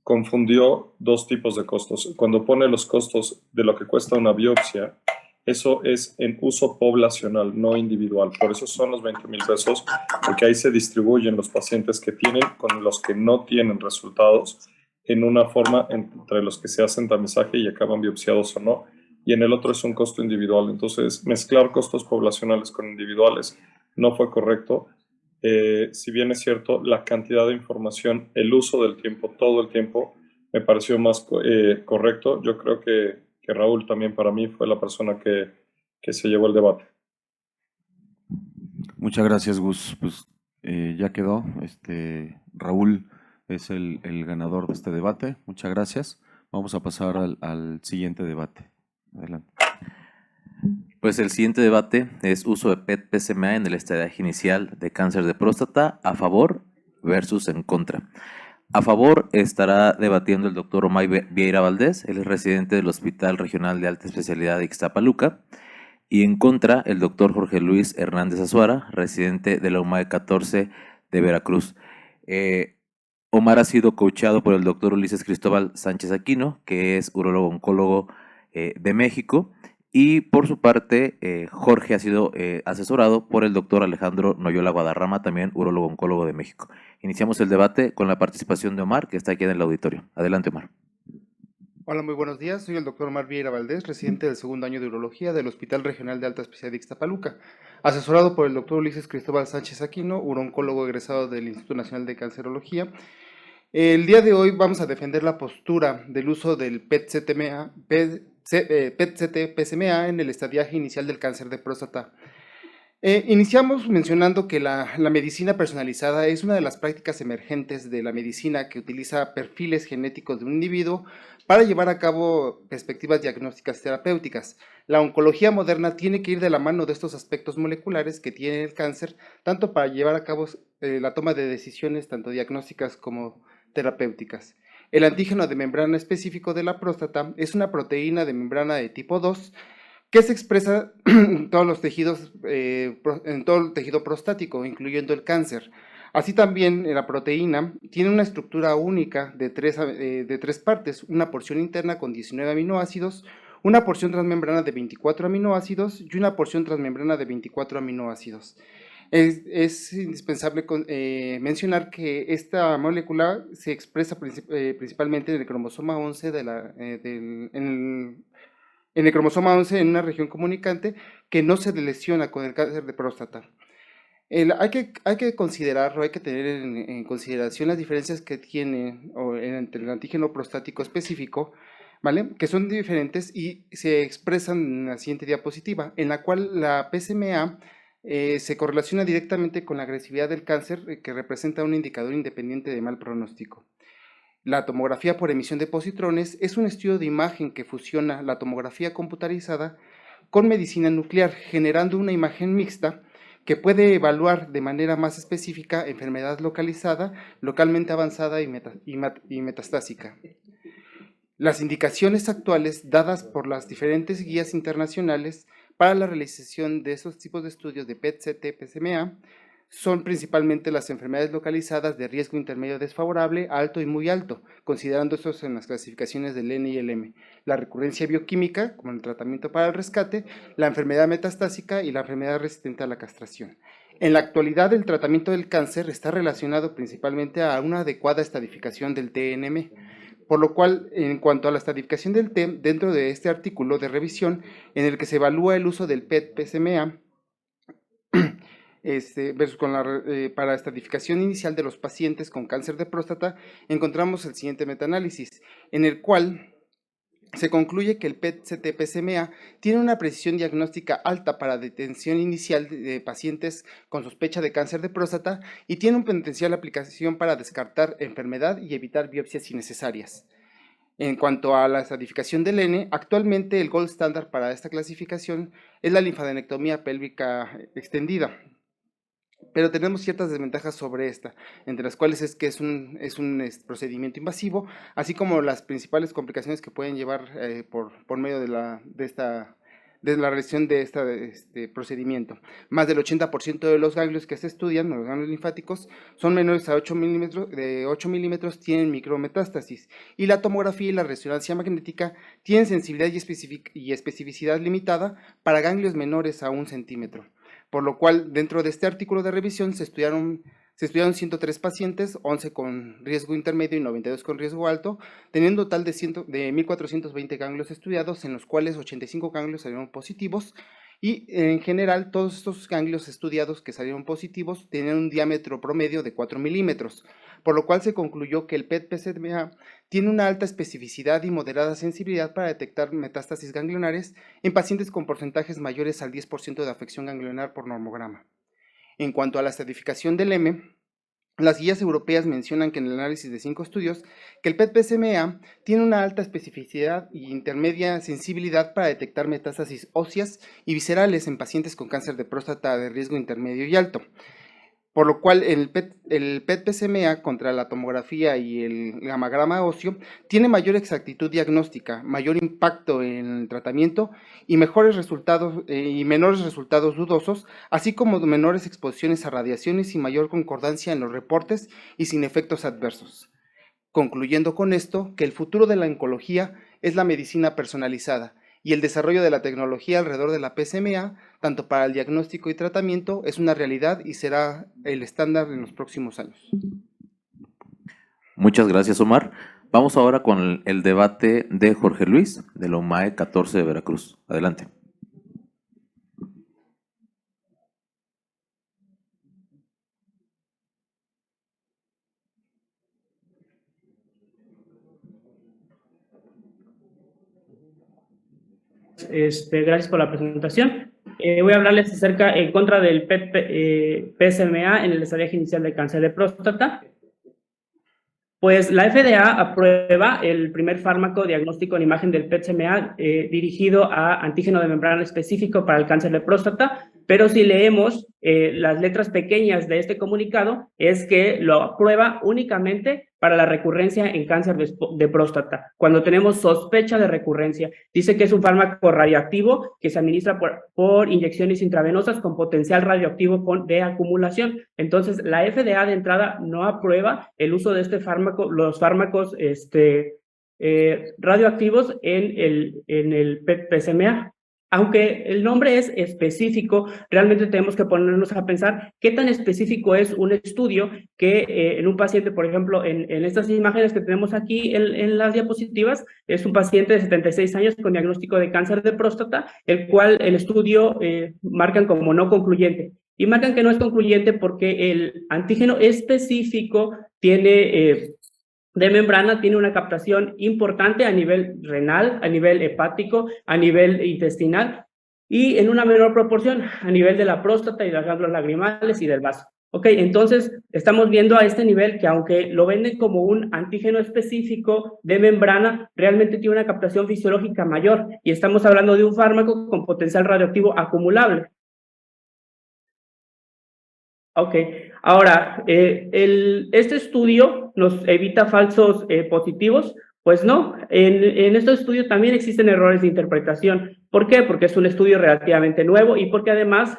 confundió dos tipos de costos. Cuando pone los costos de lo que cuesta una biopsia Eso es en uso poblacional, no individual. Por eso son los 20,000 pesos, porque ahí se distribuyen los pacientes que tienen con los que no tienen resultados en una forma entre los que se hacen tamizaje y acaban biopsiados o no. Y en el otro es un costo individual. Entonces, mezclar costos poblacionales con individuales no fue correcto. Si bien es cierto, la cantidad de información, el uso del tiempo, todo el tiempo, me pareció más correcto. Yo creo que Raúl también para mí fue la persona que se llevó el debate. Muchas gracias, Gus. Pues ya quedó. Raúl es el ganador de este debate. Muchas gracias. Vamos a pasar al siguiente debate. Adelante. Pues el siguiente debate es uso de PET-PSMA en el estadiaje inicial de cáncer de próstata, a favor versus en contra. A favor estará debatiendo el doctor Omar Vieira Valdés, él es residente del Hospital Regional de Alta Especialidad de Ixtapaluca, y en contra el doctor Jorge Luis Hernández Azuara, residente de la UMAE 14 de Veracruz. Omar ha sido coachado por el doctor Ulises Cristóbal Sánchez Aquino, que es urólogo oncólogo de México, y por su parte Jorge ha sido asesorado por el doctor Alejandro Noyola Guadarrama, también urólogo oncólogo de México. Iniciamos el debate con la participación de Omar, que está aquí en el auditorio. Adelante, Omar. Hola, muy buenos días. Soy el doctor Omar Vieira Valdés, residente del segundo año de urología del Hospital Regional de Alta Especialidad de Ixtapaluca, asesorado por el doctor Ulises Cristóbal Sánchez Aquino, uroncólogo egresado del Instituto Nacional de Cancerología. El día de hoy vamos a defender la postura del uso del PET-CT-PSMA en el estadiaje inicial del cáncer de próstata. Iniciamos mencionando que la medicina personalizada es una de las prácticas emergentes de la medicina que utiliza perfiles genéticos de un individuo para llevar a cabo perspectivas diagnósticas terapéuticas. La oncología moderna tiene que ir de la mano de estos aspectos moleculares que tiene el cáncer, tanto para llevar a cabo la toma de decisiones tanto diagnósticas como terapéuticas. El antígeno de membrana específico de la próstata es una proteína de membrana de tipo 2 que se expresa en todos los tejidos, en todo el tejido prostático, incluyendo el cáncer. Así también la proteína tiene una estructura única de tres partes, una porción interna con 19 aminoácidos, una porción transmembrana de 24 aminoácidos y una porción transmembrana de 24 aminoácidos. Es indispensable mencionar que esta molécula se expresa principalmente en el cromosoma 11 en el cromosoma 11 en una región comunicante que no se lesiona con el cáncer de próstata. Hay que considerar, o hay que tener en consideración las diferencias que tiene entre el antígeno prostático específico, ¿vale? Que son diferentes y se expresan en la siguiente diapositiva, en la cual la PSMA se correlaciona directamente con la agresividad del cáncer, que representa un indicador independiente de mal pronóstico. La tomografía por emisión de positrones es un estudio de imagen que fusiona la tomografía computarizada con medicina nuclear, generando una imagen mixta que puede evaluar de manera más específica enfermedad localizada, localmente avanzada y metastásica. Las indicaciones actuales dadas por las diferentes guías internacionales para la realización de esos tipos de estudios de PET-CT-PSMA son principalmente las enfermedades localizadas de riesgo intermedio desfavorable, alto y muy alto, considerando estos en las clasificaciones del N y el M, la recurrencia bioquímica, como el tratamiento para el rescate, la enfermedad metastásica y la enfermedad resistente a la castración. En la actualidad, el tratamiento del cáncer está relacionado principalmente a una adecuada estadificación del TNM, por lo cual, en cuanto a la estadificación del T, dentro de este artículo de revisión, en el que se evalúa el uso del PET-PSMA, para estratificación inicial de los pacientes con cáncer de próstata, encontramos el siguiente metaanálisis, en el cual se concluye que el PET-CT-PSMA tiene una precisión diagnóstica alta para detención inicial de pacientes con sospecha de cáncer de próstata y tiene un potencial de aplicación para descartar enfermedad y evitar biopsias innecesarias. En cuanto a la estratificación del N, actualmente el gold standard para esta clasificación es la linfadenectomía pélvica extendida, pero tenemos ciertas desventajas sobre esta, entre las cuales es que es un procedimiento invasivo, así como las principales complicaciones que pueden llevar por medio de de la realización de este procedimiento. Más del 80% de los ganglios que se estudian, los ganglios linfáticos, son menores a 8 milímetros, de 8 milímetros tienen micrometástasis, y la tomografía y la resonancia magnética tienen sensibilidad y especificidad limitada para ganglios menores a 1 centímetro, por lo cual dentro de este artículo de revisión se estudiaron 103 pacientes, 11 con riesgo intermedio y 92 con riesgo alto, teniendo un total de 1.420 ganglios estudiados, en los cuales 85 ganglios salieron positivos, y en general todos estos ganglios estudiados que salieron positivos tenían un diámetro promedio de 4 milímetros, por lo cual se concluyó que el PET-PSMA tiene una alta especificidad y moderada sensibilidad para detectar metástasis ganglionares en pacientes con porcentajes mayores al 10% de afección ganglionar por normograma. En cuanto a la estratificación del M, las guías europeas mencionan que en el análisis de 5 estudios que el PET-PSMA tiene una alta especificidad y intermedia sensibilidad para detectar metástasis óseas y viscerales en pacientes con cáncer de próstata de riesgo intermedio y alto, por lo cual el PET-PSMA contra la tomografía y el gamagrama óseo tiene mayor exactitud diagnóstica, mayor impacto en el tratamiento y mejores resultados y menores resultados dudosos, así como menores exposiciones a radiaciones y mayor concordancia en los reportes y sin efectos adversos. Concluyendo con esto, que el futuro de la oncología es la medicina personalizada, y el desarrollo de la tecnología alrededor de la PSMA, tanto para el diagnóstico y tratamiento, es una realidad y será el estándar en los próximos años. Muchas gracias, Omar. Vamos ahora con el debate de Jorge Luis, de la UMAE 14 de Veracruz. Adelante. Gracias por la presentación. Voy a hablarles acerca en contra del PSMA en el desarrollo inicial de cáncer de próstata. Pues la FDA aprueba el primer fármaco diagnóstico en imagen del PSMA dirigido a antígeno de membrana específico para el cáncer de próstata, pero si leemos las letras pequeñas de este comunicado, es que lo aprueba únicamente para la recurrencia en cáncer de próstata, cuando tenemos sospecha de recurrencia. Dice que es un fármaco radioactivo que se administra por inyecciones intravenosas con potencial radioactivo de acumulación. Entonces, la FDA de entrada no aprueba el uso de este fármaco, los fármacos radioactivos en el PSMA. Aunque el nombre es específico, realmente tenemos que ponernos a pensar qué tan específico es un estudio que en un paciente, por ejemplo, en estas imágenes que tenemos aquí en las diapositivas, es un paciente de 76 años con diagnóstico de cáncer de próstata, el cual el estudio marcan como no concluyente. Y marcan que no es concluyente porque el antígeno específico tiene... de membrana tiene una captación importante a nivel renal, a nivel hepático, a nivel intestinal y en una menor proporción a nivel de la próstata y las glándulas lagrimales y del vaso. Ok, entonces estamos viendo a este nivel que aunque lo venden como un antígeno específico de membrana, realmente tiene una captación fisiológica mayor y estamos hablando de un fármaco con potencial radioactivo acumulable. Ok, ahora, ¿este estudio nos evita falsos positivos? Pues no, en este estudio también existen errores de interpretación. ¿Por qué? Porque es un estudio relativamente nuevo y porque además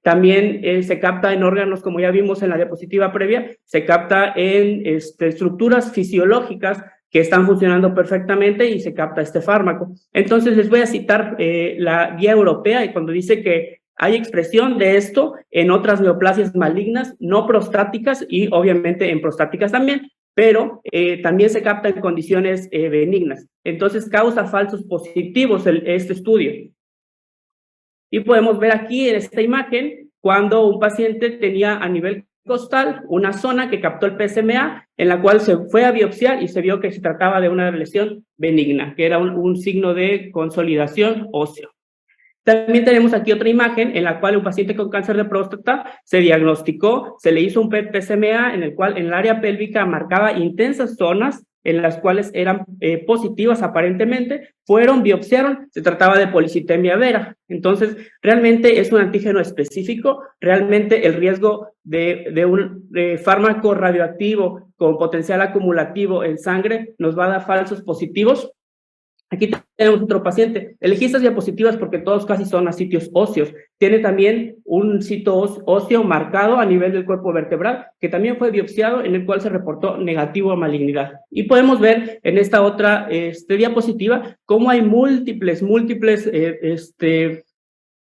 también se capta en órganos, como ya vimos en la diapositiva previa, se capta en estructuras fisiológicas que están funcionando perfectamente y se capta este fármaco. Entonces les voy a citar la guía europea y cuando dice que hay expresión de esto en otras neoplasias malignas, no prostáticas y obviamente en prostáticas también, pero también se capta en condiciones benignas. Entonces causa falsos positivos este estudio. Y podemos ver aquí en esta imagen cuando un paciente tenía a nivel costal una zona que captó el PSMA, en la cual se fue a biopsiar y se vio que se trataba de una lesión benigna, que era un signo de consolidación óseo. También tenemos aquí otra imagen en la cual un paciente con cáncer de próstata se diagnosticó, se le hizo un PET-PSMA en el cual en el área pélvica marcaba intensas zonas en las cuales eran positivas aparentemente, biopsiaron, se trataba de policitemia vera. Entonces, realmente es un antígeno específico, realmente el riesgo de un fármaco radioactivo con potencial acumulativo en sangre nos va a dar falsos positivos. Aquí tenemos otro paciente. Elegí estas diapositivas porque todos casi son a sitios óseos. Tiene también un sitio óseo marcado a nivel del cuerpo vertebral, que también fue biopsiado, en el cual se reportó negativo a malignidad. Y podemos ver en esta otra diapositiva cómo hay múltiples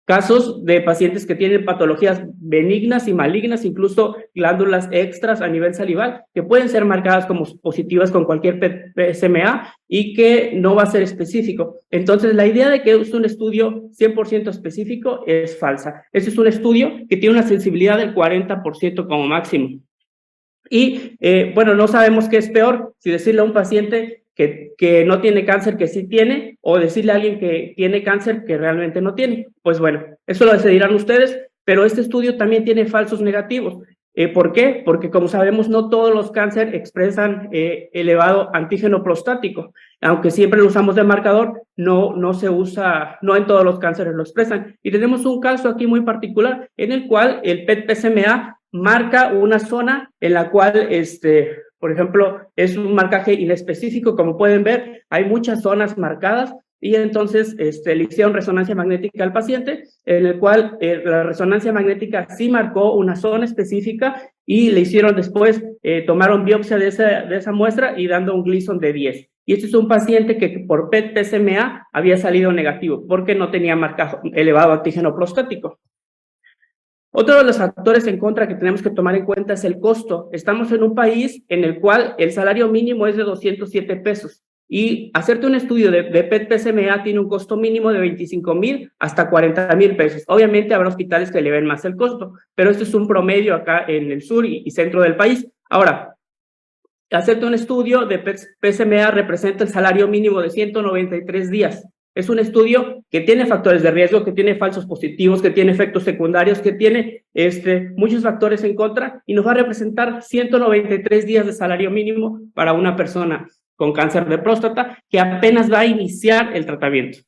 casos de pacientes que tienen patologías benignas y malignas, incluso glándulas extras a nivel salival, que pueden ser marcadas como positivas con cualquier PSMA y que no va a ser específico. Entonces, la idea de que es un estudio 100% específico es falsa. Este es un estudio que tiene una sensibilidad del 40% como máximo. Y, bueno, no sabemos qué es peor, si decirle a un paciente que no tiene cáncer, que sí tiene, o decirle a alguien que tiene cáncer, que realmente no tiene. Pues bueno, eso lo decidirán ustedes, pero este estudio también tiene falsos negativos. ¿Por qué? Porque como sabemos, no todos los cánceres expresan elevado antígeno prostático. Aunque siempre lo usamos de marcador, no se usa, no en todos los cánceres lo expresan. Y tenemos un caso aquí muy particular, en el cual el PET-PSMA marca una zona en la cual, por ejemplo, es un marcaje inespecífico. Como pueden ver, hay muchas zonas marcadas, y entonces le hicieron resonancia magnética al paciente, en el cual la resonancia magnética sí marcó una zona específica, y le hicieron después, tomaron biopsia de esa muestra y dando un Gleason de 10. Y este es un paciente que por PET-PSMA había salido negativo, porque no tenía marcado elevado antígeno prostático. Otro de los factores en contra que tenemos que tomar en cuenta es el costo. Estamos en un país en el cual el salario mínimo es de 207 pesos. Y hacerte un estudio de PET-PSMA tiene un costo mínimo de 25,000 hasta 40,000 pesos. Obviamente habrá hospitales que le ven más el costo, pero esto es un promedio acá en el sur y centro del país. Ahora, hacerte un estudio de PSMA representa el salario mínimo de 193 días. Es un estudio que tiene factores de riesgo, que tiene falsos positivos, que tiene efectos secundarios, que tiene muchos factores en contra, y nos va a representar 193 días de salario mínimo para una persona con cáncer de próstata que apenas va a iniciar el tratamiento.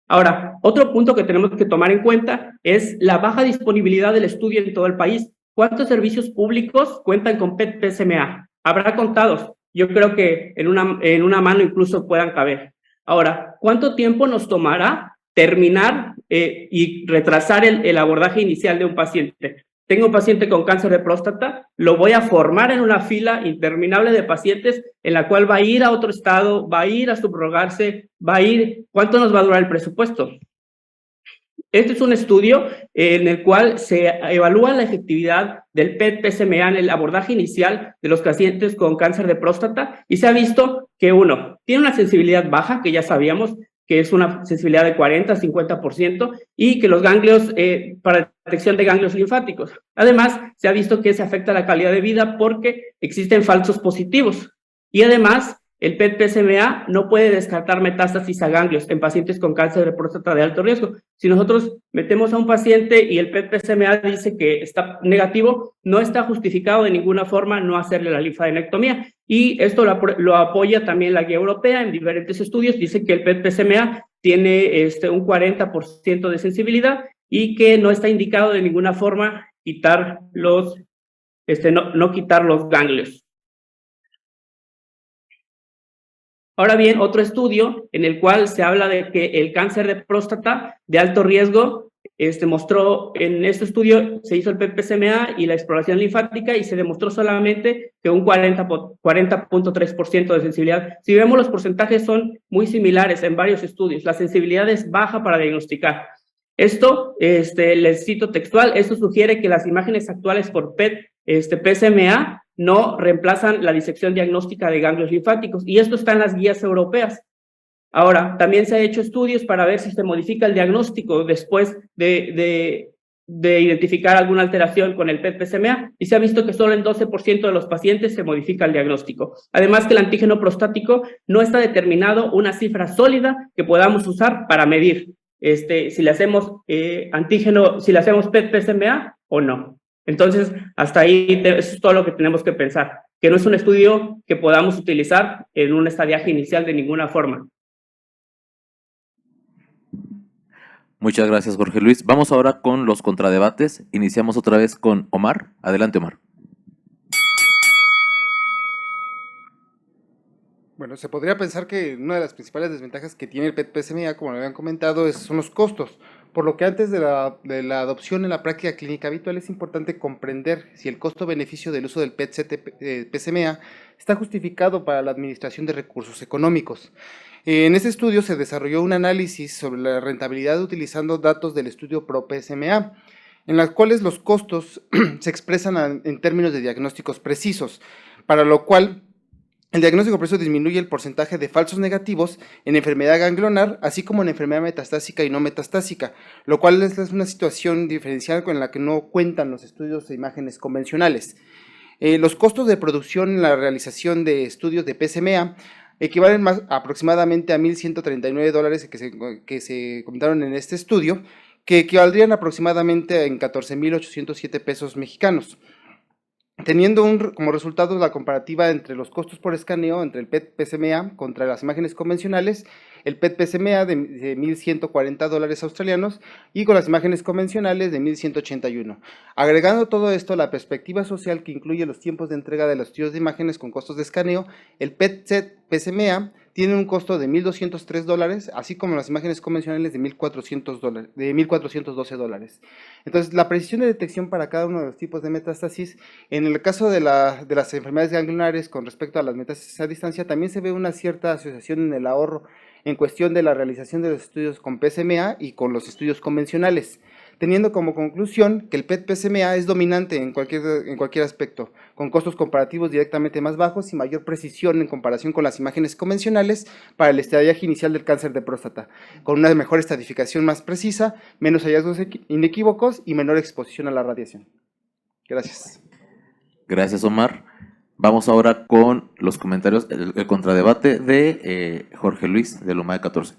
Ahora, otro punto que tenemos que tomar en cuenta es la baja disponibilidad del estudio en todo el país. ¿Cuántos servicios públicos cuentan con PET-PSMA? Habrá contados. Yo creo que en una mano incluso puedan caber. Ahora, ¿cuánto tiempo nos tomará terminar y retrasar el abordaje inicial de un paciente? Tengo un paciente con cáncer de próstata, lo voy a formar en una fila interminable de pacientes en la cual va a ir a otro estado, va a ir a subrogarse, ¿cuánto nos va a durar el presupuesto? Este es un estudio en el cual se evalúa la efectividad del PET-PSMA en el abordaje inicial de los pacientes con cáncer de próstata, y se ha visto que uno tiene una sensibilidad baja, que ya sabíamos que es una sensibilidad de 40-50%, y que los ganglios, para detección de ganglios linfáticos. Además, se ha visto que se afecta la calidad de vida porque existen falsos positivos, y además el PET-PSMA no puede descartar metástasis a ganglios en pacientes con cáncer de próstata de alto riesgo. Si nosotros metemos a un paciente y el PET-PSMA dice que está negativo, no está justificado de ninguna forma no hacerle la linfadenectomía. Y esto lo apoya también la guía europea en diferentes estudios. Dice que el PET-PSMA tiene un 40% de sensibilidad y que no está indicado de ninguna forma quitar no quitar los ganglios. Ahora bien, otro estudio en el cual se habla de que el cáncer de próstata de alto riesgo mostró, en este estudio se hizo el PET-PSMA y la exploración linfática y se demostró solamente que un 40.3% de sensibilidad. Si vemos los porcentajes son muy similares en varios estudios. La sensibilidad es baja para diagnosticar. Esto, les cito textual, esto sugiere que las imágenes actuales por PET-PSMA no reemplazan la disección diagnóstica de ganglios linfáticos, y esto está en las guías europeas. Ahora, también se ha hecho estudios para ver si se modifica el diagnóstico después de identificar alguna alteración con el PET-PSMA, y se ha visto que solo en 12% de los pacientes se modifica el diagnóstico. Además que el antígeno prostático no está determinado una cifra sólida que podamos usar para medir si le hacemos si le hacemos PET-PSMA o no. Entonces, hasta ahí eso es todo lo que tenemos que pensar, que no es un estudio que podamos utilizar en un estadiaje inicial de ninguna forma. Muchas gracias, Jorge Luis. Vamos ahora con los contradebates. Iniciamos otra vez con Omar. Adelante, Omar. Bueno, se podría pensar que una de las principales desventajas que tiene el PET-PSMA, como lo habían comentado, son los costos, por lo que antes de la adopción en la práctica clínica habitual es importante comprender si el costo-beneficio del uso del PET-PSMA está justificado para la administración de recursos económicos. En este estudio se desarrolló un análisis sobre la rentabilidad utilizando datos del estudio PRO-PSMA, en las cuales los costos se expresan en términos de diagnósticos precisos, para lo cual el diagnóstico preciso disminuye el porcentaje de falsos negativos en enfermedad ganglionar, así como en enfermedad metastásica y no metastásica, lo cual es una situación diferencial con la que no cuentan los estudios de imágenes convencionales. Los costos de producción en la realización de estudios de PSMA equivalen aproximadamente a $1,139 que se comentaron en este estudio, que equivaldrían aproximadamente en 14,807 pesos mexicanos. Teniendo como resultado la comparativa entre los costos por escaneo entre el PET-PSMA contra las imágenes convencionales, el PET-PSMA de $1,140 australianos y con las imágenes convencionales de 1,181. Agregando todo esto, la perspectiva social que incluye los tiempos de entrega de los estudios de imágenes con costos de escaneo, el PET-PSMA tiene un costo de $1,203, así como las imágenes convencionales de $1,412. Entonces, la precisión de detección para cada uno de los tipos de metástasis, en el caso de las enfermedades ganglionares con respecto a las metástasis a distancia, también se ve una cierta asociación en el ahorro en cuestión de la realización de los estudios con PSMA y con los estudios convencionales, teniendo como conclusión que el PET-PSMA es dominante en cualquier aspecto, con costos comparativos directamente más bajos y mayor precisión en comparación con las imágenes convencionales para el estadiaje inicial del cáncer de próstata, con una mejor estadificación más precisa, menos hallazgos inequívocos y menor exposición a la radiación. Gracias. Gracias, Omar. Vamos ahora con los comentarios, el contradebate de Jorge Luis, de Luma de 14.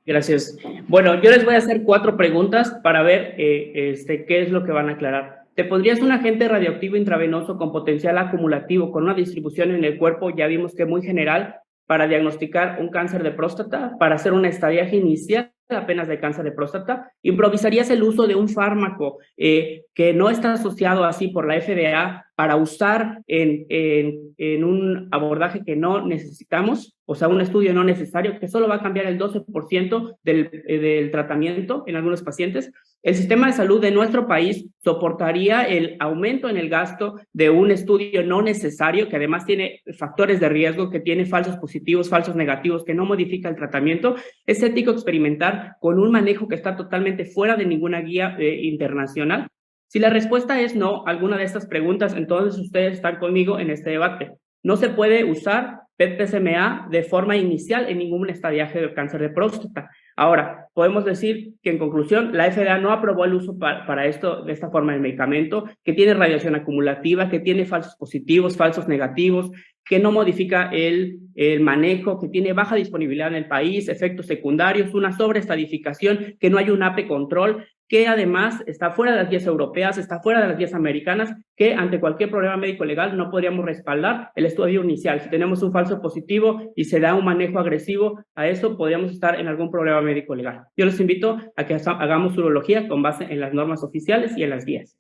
Gracias. Bueno, yo les voy a hacer 4 preguntas para ver qué es lo que van a aclarar. ¿Te pondrías un agente radioactivo intravenoso con potencial acumulativo con una distribución en el cuerpo, ya vimos que muy general, para diagnosticar un cáncer de próstata, para hacer un estadiaje inicial apenas de cáncer de próstata? ¿Improvisarías el uso de un fármaco que no está asociado así por la FDA para usar en un abordaje que no necesitamos? O sea, un estudio no necesario que solo va a cambiar el 12% del tratamiento en algunos pacientes. El sistema de salud de nuestro país soportaría el aumento en el gasto de un estudio no necesario, que además tiene factores de riesgo, que tiene falsos positivos, falsos negativos, que no modifica el tratamiento. ¿Es ético experimentar con un manejo que está totalmente fuera de ninguna guía internacional? Si la respuesta es no a alguna de estas preguntas, entonces ustedes están conmigo en este debate. No se puede usar PET-PSMA de forma inicial en ningún estadiaje de cáncer de próstata. Ahora, podemos decir que en conclusión, la FDA no aprobó el uso para esto, de esta forma de medicamento, que tiene radiación acumulativa, que tiene falsos positivos, falsos negativos, que no modifica el manejo, que tiene baja disponibilidad en el país, efectos secundarios, una sobreestadificación, que no hay un APE control, que además está fuera de las guías europeas, está fuera de las guías americanas, que ante cualquier problema médico legal no podríamos respaldar el estudio inicial. Si tenemos un falso positivo y se da un manejo agresivo a eso, podríamos estar en algún problema médico legal. Yo les invito a que hagamos urología con base en las normas oficiales y en las guías.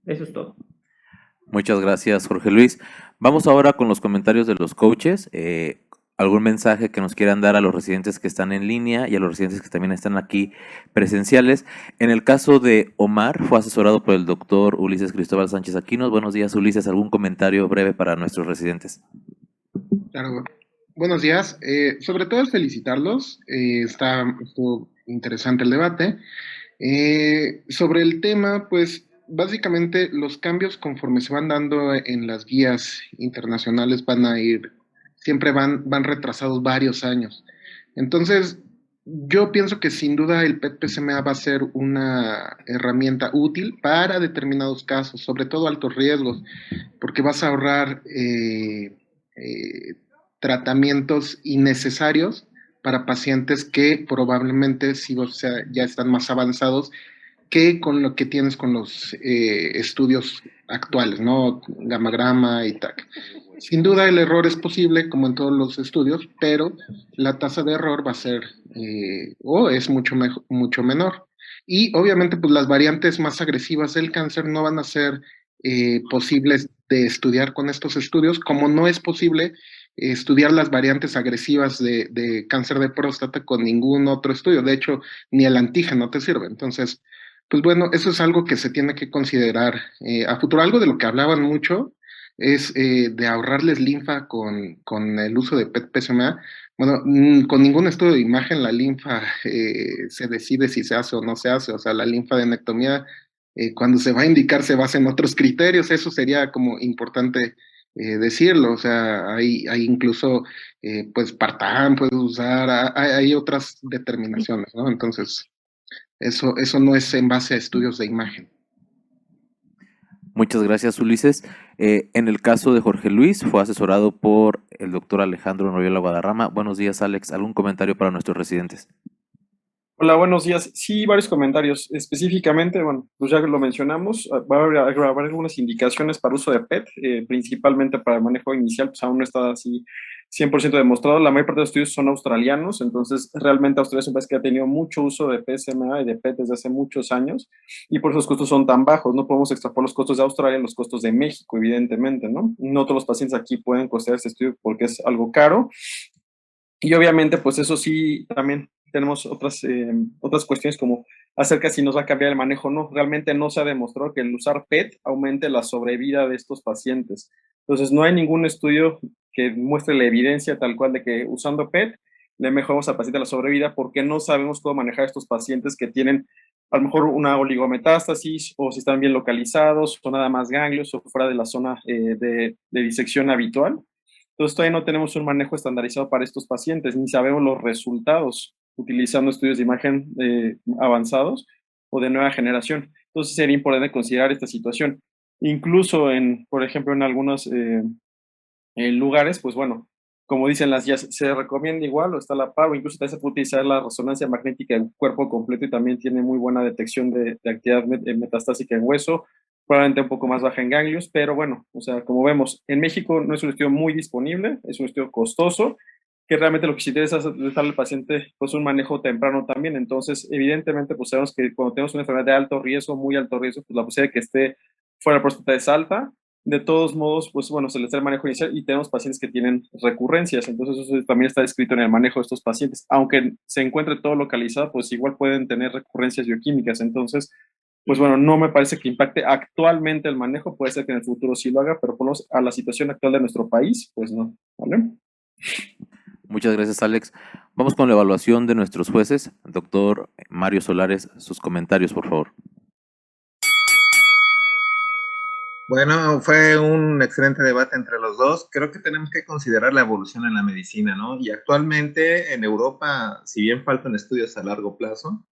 Eso es todo. Muchas gracias, Jorge Luis. Vamos ahora con los comentarios de los coaches. ¿Algún mensaje que nos quieran dar a los residentes que están en línea y a los residentes que también están aquí presenciales? En el caso de Omar, fue asesorado por el doctor Ulises Cristóbal Sánchez Aquinos. Buenos días, Ulises. ¿Algún comentario breve para nuestros residentes? Claro. Buenos días. Sobre todo felicitarlos. Estuvo interesante el debate. Sobre el tema, pues básicamente los cambios conforme se van dando en las guías internacionales siempre van retrasados varios años. Entonces, yo pienso que sin duda el PET-PSMA va a ser una herramienta útil para determinados casos, sobre todo altos riesgos, porque vas a ahorrar tratamientos innecesarios para pacientes que probablemente ya están más avanzados que con lo que tienes con los estudios actuales, ¿no? Gamma y TAC. Sin duda el error es posible, como en todos los estudios, pero la tasa de error va a ser, es mucho menor. Y obviamente, pues las variantes más agresivas del cáncer no van a ser posibles de estudiar con estos estudios, como no es posible estudiar las variantes agresivas de cáncer de próstata con ningún otro estudio. De hecho, ni el antígeno te sirve. Entonces, pues bueno, eso es algo que se tiene que considerar a futuro. Algo de lo que hablaban mucho es de ahorrarles linfa con el uso de PET-PSMA. Bueno, con ningún estudio de imagen la linfa se decide si se hace o no se hace. O sea, la linfadenectomía, cuando se va a indicar, se basa en otros criterios. Eso sería como importante decirlo. O sea, hay incluso, pues, Partam puedes usar, hay otras determinaciones, ¿no? Entonces, eso no es en base a estudios de imagen. Muchas gracias, Ulises. En el caso de Jorge Luis, fue asesorado por el doctor Alejandro Noviola Guadarrama. Buenos días, Alex. ¿Algún comentario para nuestros residentes? Hola, buenos días. Sí, varios comentarios. Específicamente, bueno, pues ya lo mencionamos, va a haber algunas indicaciones para uso de PET, principalmente para el manejo inicial, pues aún no está así 100% demostrado. La mayor parte de los estudios son australianos, entonces realmente Australia es un país que ha tenido mucho uso de PSMA y de PET desde hace muchos años, y por eso los costos son tan bajos. No podemos extrapolar los costos de Australia a los costos de México, evidentemente, ¿no? No todos los pacientes aquí pueden costear este estudio porque es algo caro. Y obviamente, pues eso sí, también tenemos otras cuestiones como acerca de si nos va a cambiar el manejo o no. Realmente no se ha demostrado que el usar PET aumente la sobrevida de estos pacientes. Entonces, no hay ningún estudio que muestre la evidencia tal cual de que usando PET le mejoramos al paciente la sobrevida, porque no sabemos cómo manejar estos pacientes que tienen a lo mejor una oligometástasis, o si están bien localizados, o nada más ganglios, o fuera de la zona de disección habitual. Entonces todavía no tenemos un manejo estandarizado para estos pacientes, ni sabemos los resultados utilizando estudios de imagen avanzados o de nueva generación. Entonces sería importante considerar esta situación. Incluso por ejemplo, en algunos lugares, pues bueno, como dicen las guías, se recomienda igual o está a la par, o incluso también se puede utilizar la resonancia magnética del cuerpo completo y también tiene muy buena detección de actividad metastásica en hueso, probablemente un poco más baja en ganglios, pero bueno, o sea, como vemos, en México no es un estudio muy disponible, es un estudio costoso, que realmente lo que sí interesa es darle al paciente pues un manejo temprano también. Entonces, evidentemente, pues sabemos que cuando tenemos una enfermedad de alto riesgo, muy alto riesgo, pues la posibilidad de que esté fuera de la próstata es alta. De todos modos, pues bueno, se les da el manejo inicial y tenemos pacientes que tienen recurrencias, entonces eso también está descrito en el manejo de estos pacientes. Aunque se encuentre todo localizado, pues igual pueden tener recurrencias bioquímicas. Entonces, pues bueno, no me parece que impacte actualmente el manejo, puede ser que en el futuro sí lo haga, pero por lo menos a la situación actual de nuestro país, pues no, ¿vale? Muchas gracias, Alex. Vamos con la evaluación de nuestros jueces. Doctor Mario Solares, sus comentarios, por favor. Bueno, fue un excelente debate entre los dos. Creo que tenemos que considerar la evolución en la medicina, ¿no? Y actualmente en Europa, si bien faltan estudios a largo plazo,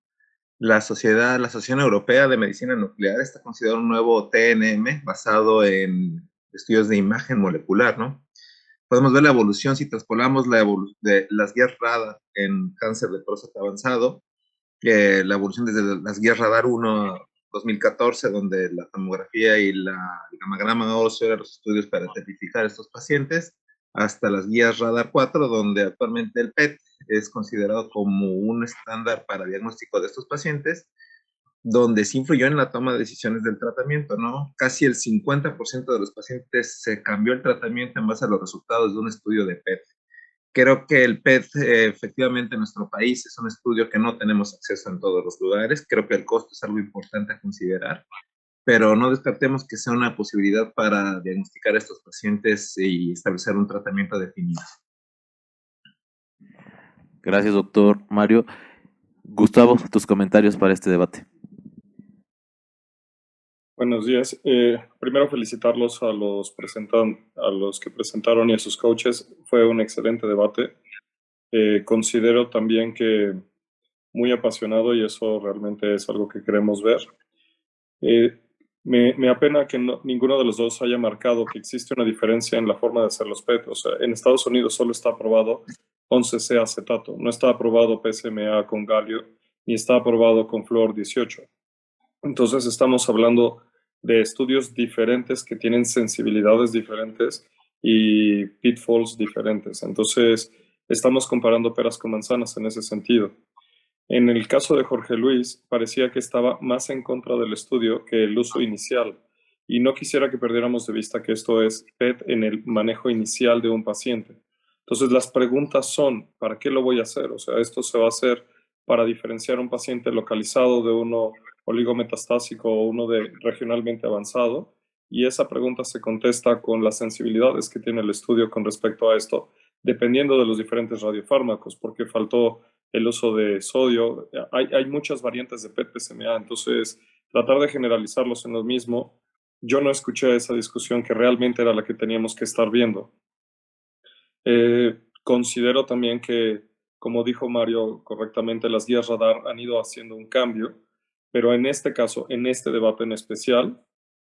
la Asociación Europea de Medicina Nuclear está considerando un nuevo TNM basado en estudios de imagen molecular, ¿no? Podemos ver la evolución si traspolamos de las guías radar en cáncer de próstata avanzado, la evolución desde las guías radar 1 2014, donde la tomografía y el gammagrama óseo eran los estudios para identificar a estos pacientes, hasta las guías radar 4, donde actualmente el PET es considerado como un estándar para diagnóstico de estos pacientes, donde se influyó en la toma de decisiones del tratamiento, ¿no? Casi el 50% de los pacientes se cambió el tratamiento en base a los resultados de un estudio de PET. Creo que el PET efectivamente en nuestro país es un estudio que no tenemos acceso en todos los lugares. Creo que el costo es algo importante a considerar, pero no descartemos que sea una posibilidad para diagnosticar a estos pacientes y establecer un tratamiento definido. Gracias, doctor Mario. Gustavo, tus comentarios para este debate. Buenos días. Primero felicitarlos a los que presentaron y a sus coaches. Fue un excelente debate. Considero también que muy apasionado, y eso realmente es algo que queremos ver. Me apena que ninguno de los dos haya marcado que existe una diferencia en la forma de hacer los PET. O sea, en Estados Unidos solo está aprobado 11C acetato, no está aprobado PSMA con galio, ni está aprobado con flúor 18. Entonces estamos hablando de estudios diferentes que tienen sensibilidades diferentes y pitfalls diferentes. Entonces estamos comparando peras con manzanas en ese sentido. En el caso de Jorge Luis, parecía que estaba más en contra del estudio que el uso inicial. Y no quisiera que perdiéramos de vista que esto es PET en el manejo inicial de un paciente. Entonces, las preguntas son, ¿para qué lo voy a hacer? O sea, esto se va a hacer para diferenciar un paciente localizado de uno oligometastásico o uno de regionalmente avanzado. Y esa pregunta se contesta con las sensibilidades que tiene el estudio con respecto a esto, dependiendo de los diferentes radiofármacos, porque faltó el uso de sodio. Hay muchas variantes de PET-PSMA, entonces tratar de generalizarlos en lo mismo. Yo no escuché esa discusión que realmente era la que teníamos que estar viendo. Considero también que, como dijo Mario correctamente, las guías radar han ido haciendo un cambio, pero en este caso, en este debate en especial,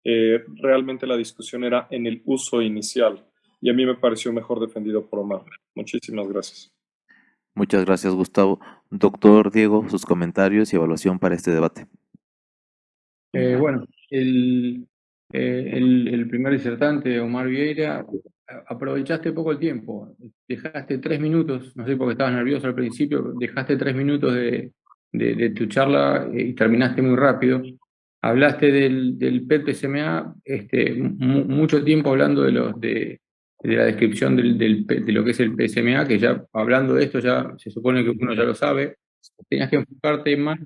realmente la discusión era en el uso inicial y a mí me pareció mejor defendido por Omar. Muchísimas gracias. Muchas gracias, Gustavo. Doctor Diego, sus comentarios y evaluación para este debate. Bueno, el primer disertante, Omar Vieira, aprovechaste poco el tiempo, dejaste 3 minutos, no sé por qué estabas nervioso al principio, dejaste 3 minutos de tu charla y terminaste muy rápido. Hablaste del PET-PSMA, mucho tiempo hablando de la descripción de lo que es el PSMA, que ya hablando de esto ya se supone que uno ya lo sabe. Tenías que enfocarte más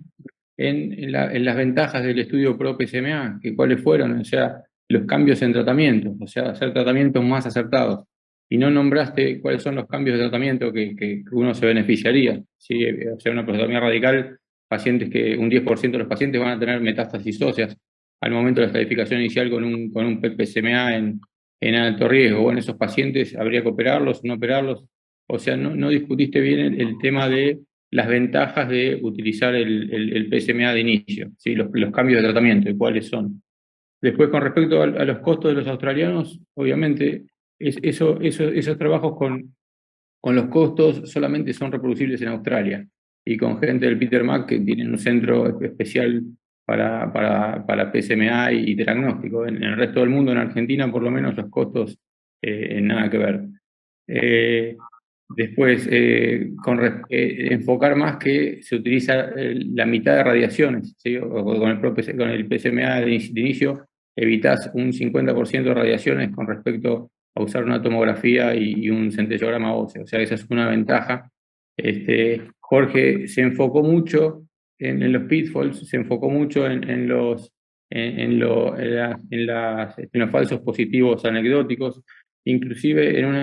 en las ventajas del estudio PRO-PSMA, que cuáles fueron, o sea, los cambios en tratamiento, o sea, hacer tratamientos más acertados. Y no nombraste cuáles son los cambios de tratamiento que uno se beneficiaría. ¿Sí? O sea, una prostatomía radical, pacientes que un 10% de los pacientes van a tener metástasis óseas al momento de la estadificación inicial con un PET-PSMA en alto riesgo. Bueno, esos pacientes habría que operarlos, no operarlos. O sea, no discutiste bien el tema de las ventajas de utilizar el PSMA de inicio, ¿sí? Los cambios de tratamiento y cuáles son. Después, con respecto a los costos de los australianos, obviamente, esos trabajos con los costos solamente son reproducibles en Australia y con gente del Peter Mac que tienen un centro especial para PSMA y diagnóstico. En el resto del mundo, en Argentina, por lo menos, los costos nada que ver. Después, enfocar más que se utiliza la mitad de radiaciones, ¿sí? O con el PSMA de inicio evitas un 50% de radiaciones con respecto a usar una tomografía y un centellograma óseo. O sea, esa es una ventaja. Jorge se enfocó mucho en los pitfalls, se enfocó mucho en los falsos positivos anecdóticos, inclusive en un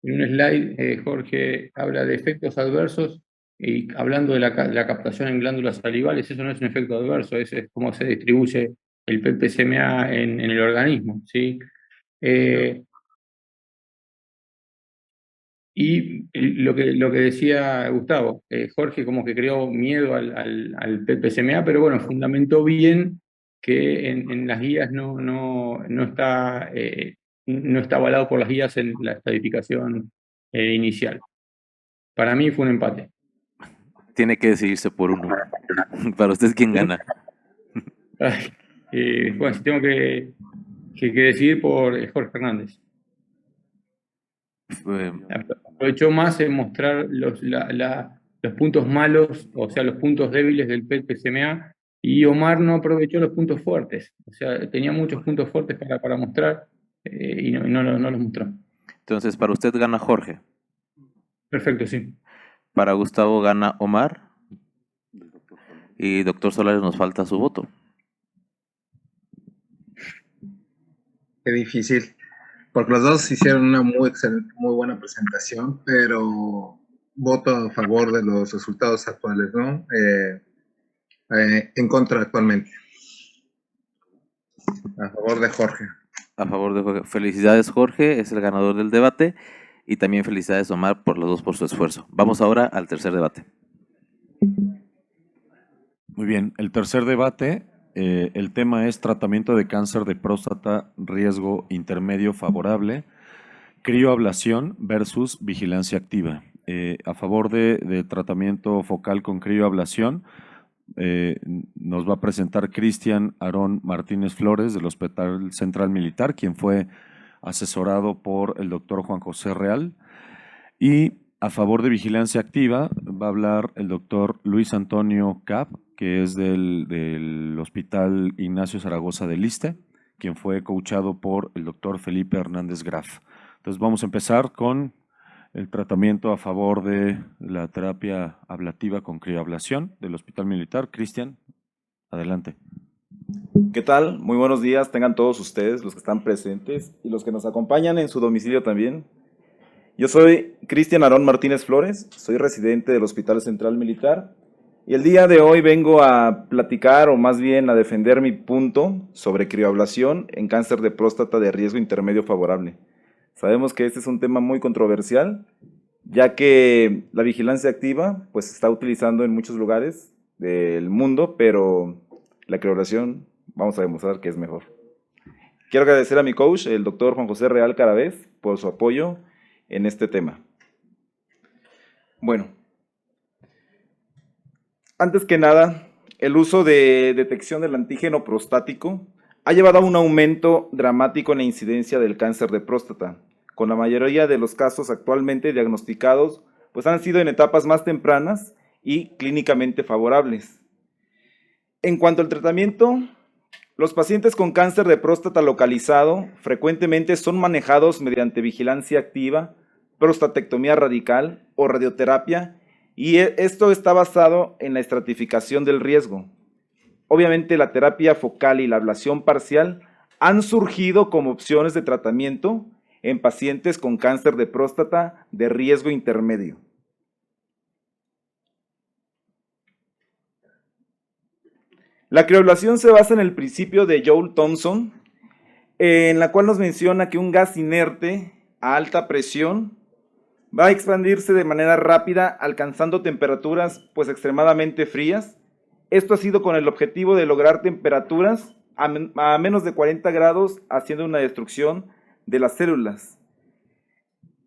slide, Jorge habla de efectos adversos y hablando de la captación en glándulas salivales. Eso no es un efecto adverso, es cómo se distribuye el PSMA en el organismo, ¿sí? Y lo que decía Gustavo, Jorge como que creó miedo al PSMA, pero bueno, fundamentó bien que en las guías no está avalado por las guías en la estadificación inicial. Para mí fue un empate. Tiene que decidirse por uno. Para usted, ¿quién gana? Bueno, si tengo que decidir por Jorge Hernández. Aprovechó más en mostrar los puntos malos, o sea, los puntos débiles del PET-PSMA, y Omar no aprovechó los puntos fuertes. O sea, tenía muchos puntos fuertes para mostrar y no los mostró. Entonces, para usted gana Jorge. Perfecto, sí. Para Gustavo gana Omar. Y doctor Solares, nos falta su voto. Qué difícil, porque los dos hicieron una muy buena presentación, pero voto a favor de los resultados actuales, ¿no? En contra actualmente. A favor de Jorge. A favor de Jorge. Felicidades, Jorge, es el ganador del debate. Y también felicidades, Omar, por los dos por su esfuerzo. Vamos ahora al tercer debate. Muy bien, el tercer debate, el tema es tratamiento de cáncer de próstata, riesgo intermedio favorable, crioablación versus vigilancia activa. A favor de tratamiento focal con crioablación, nos va a presentar Cristian Aarón Martínez Flores del Hospital Central Militar, quien fue asesorado por el doctor Juan José Real. Y a favor de vigilancia activa va a hablar el doctor Luis Antonio Cap, que es del Hospital Ignacio Zaragoza del Iste, quien fue coachado por el doctor Felipe Hernández Graf. Entonces vamos a empezar con el tratamiento a favor de la terapia ablativa con crioablación del Hospital Militar. Cristian, adelante. ¿Qué tal? Muy buenos días, tengan todos ustedes, los que están presentes y los que nos acompañan en su domicilio también. Yo soy Cristian Aarón Martínez Flores, soy residente del Hospital Central Militar y el día de hoy vengo a platicar, o más bien a defender mi punto sobre crioablación en cáncer de próstata de riesgo intermedio favorable. Sabemos que este es un tema muy controversial, ya que la vigilancia activa pues, se está utilizando en muchos lugares del mundo, pero la crioablación vamos a demostrar que es mejor. Quiero agradecer a mi coach, el doctor Juan José Real Caravés, por su apoyo en este tema. Bueno, antes que nada, el uso de detección del antígeno prostático ha llevado a un aumento dramático en la incidencia del cáncer de próstata, con la mayoría de los casos actualmente diagnosticados, pues han sido en etapas más tempranas y clínicamente favorables. En cuanto al tratamiento, los pacientes con cáncer de próstata localizado frecuentemente son manejados mediante vigilancia activa, prostatectomía radical o radioterapia, y esto está basado en la estratificación del riesgo. Obviamente la terapia focal y la ablación parcial han surgido como opciones de tratamiento en pacientes con cáncer de próstata de riesgo intermedio. La crioablación se basa en el principio de Joule Thomson, en la cual nos menciona que un gas inerte a alta presión va a expandirse de manera rápida, alcanzando temperaturas pues extremadamente frías. Esto ha sido con el objetivo de lograr temperaturas a menos de 40 grados, haciendo una destrucción de las células.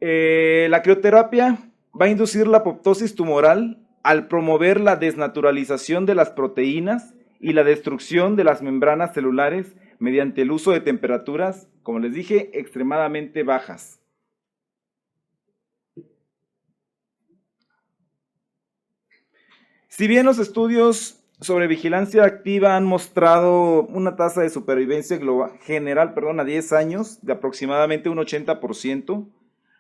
La crioterapia va a inducir la apoptosis tumoral al promover la desnaturalización de las proteínas y la destrucción de las membranas celulares mediante el uso de temperaturas, como les dije, extremadamente bajas. Si bien los estudios sobre vigilancia activa han mostrado una tasa de supervivencia general a 10 años de aproximadamente un 80%,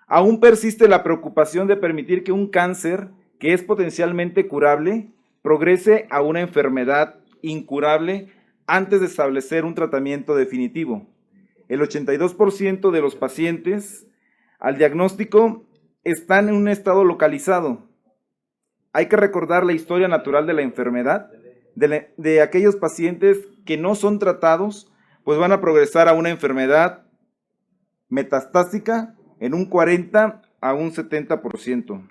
aún persiste la preocupación de permitir que un cáncer que es potencialmente curable progrese a una enfermedad incurable antes de establecer un tratamiento definitivo. El 82% de los pacientes al diagnóstico están en un estado localizado. Hay que recordar la historia natural de la enfermedad, de aquellos pacientes que no son tratados, pues van a progresar a una enfermedad metastásica en un 40 a un 70%.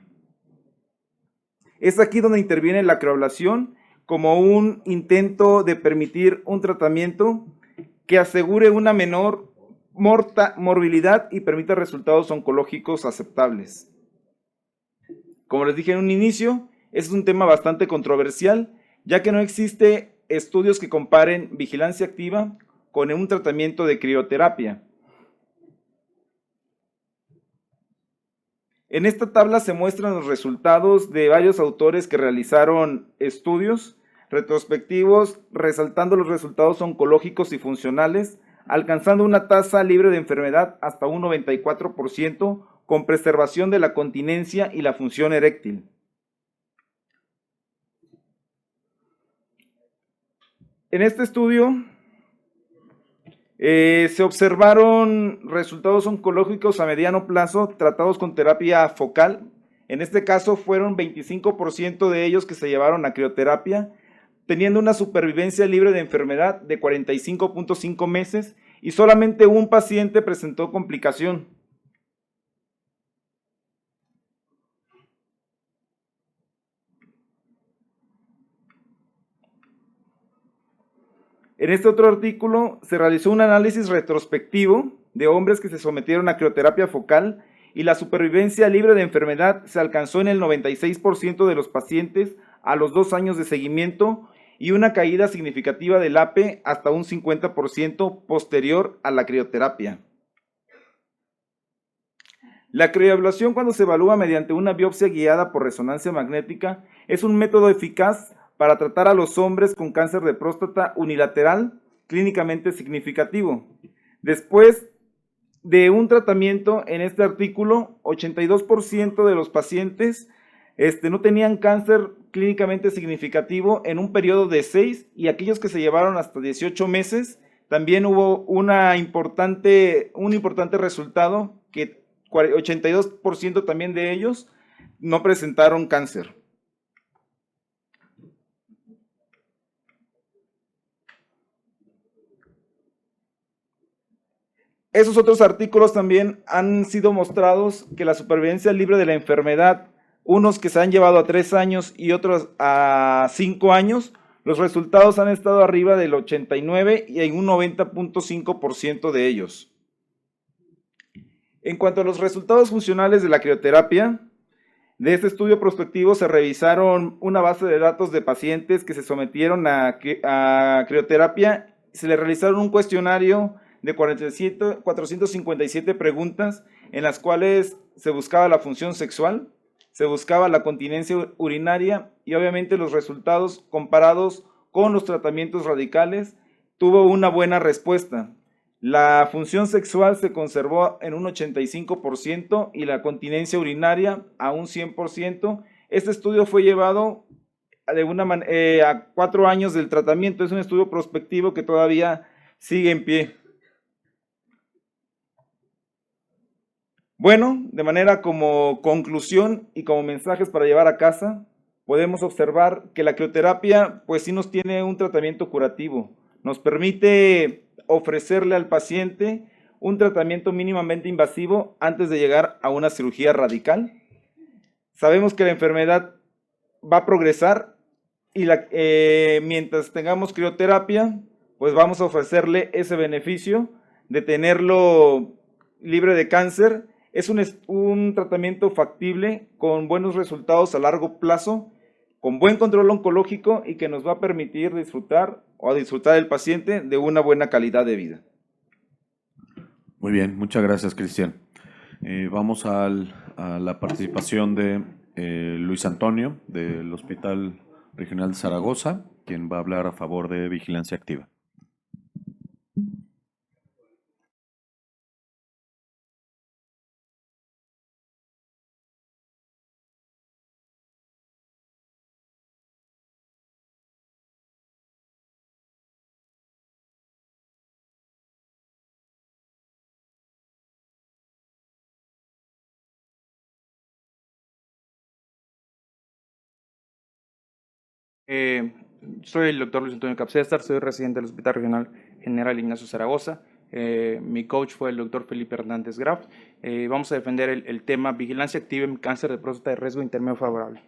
Es aquí donde interviene la crioablación como un intento de permitir un tratamiento que asegure una menor morbilidad y permita resultados oncológicos aceptables. Como les dije en un inicio, es un tema bastante controversial, ya que no existe estudios que comparen vigilancia activa con un tratamiento de crioterapia. En esta tabla se muestran los resultados de varios autores que realizaron estudios retrospectivos, resaltando los resultados oncológicos y funcionales, alcanzando una tasa libre de enfermedad hasta un 94%, con preservación de la continencia y la función eréctil. En este estudio se observaron resultados oncológicos a mediano plazo tratados con terapia focal. En este caso fueron 25% de ellos que se llevaron a crioterapia, teniendo una supervivencia libre de enfermedad de 45.5 meses y solamente un paciente presentó complicación. En este otro artículo se realizó un análisis retrospectivo de hombres que se sometieron a crioterapia focal y la supervivencia libre de enfermedad se alcanzó en el 96% de los pacientes a los 2 años de seguimiento y una caída significativa del AP hasta un 50% posterior a la crioterapia. La crioablación, cuando se evalúa mediante una biopsia guiada por resonancia magnética, es un método eficaz para tratar a los hombres con cáncer de próstata unilateral clínicamente significativo. Después de un tratamiento en este artículo, 82% de los pacientes no tenían cáncer clínicamente significativo en un periodo de 6, y aquellos que se llevaron hasta 18 meses, también hubo un importante resultado que 82% también de ellos no presentaron cáncer. Esos otros artículos también han sido mostrados que la supervivencia libre de la enfermedad, unos que se han llevado a 3 años y otros a 5 años, los resultados han estado arriba del 89 y en un 90.5% de ellos. En cuanto a los resultados funcionales de la crioterapia, de este estudio prospectivo se revisaron una base de datos de pacientes que se sometieron a crioterapia, se les realizaron un cuestionario de 457 preguntas en las cuales se buscaba la función sexual, se buscaba la continencia urinaria y obviamente los resultados comparados con los tratamientos radicales tuvo una buena respuesta. La función sexual se conservó en un 85% y la continencia urinaria a un 100%. Este estudio fue llevado a 4 años del tratamiento. Es un estudio prospectivo que todavía sigue en pie. Bueno, de manera como conclusión y como mensajes para llevar a casa, podemos observar que la crioterapia pues sí nos tiene un tratamiento curativo. Nos permite ofrecerle al paciente un tratamiento mínimamente invasivo antes de llegar a una cirugía radical. Sabemos que la enfermedad va a progresar y mientras tengamos crioterapia, pues vamos a ofrecerle ese beneficio de tenerlo libre de cáncer. Es un tratamiento factible con buenos resultados a largo plazo, con buen control oncológico y que nos va a permitir disfrutar el paciente de una buena calidad de vida. Muy bien, muchas gracias, Cristian. Vamos a la participación de Luis Antonio del Hospital Regional de Zaragoza, quien va a hablar a favor de vigilancia activa. Soy el doctor Luis Antonio Capcésar, soy residente del Hospital Regional General Ignacio Zaragoza. Mi coach fue el doctor Felipe Hernández Graf. Vamos a defender el tema vigilancia activa en cáncer de próstata de riesgo intermedio favorable.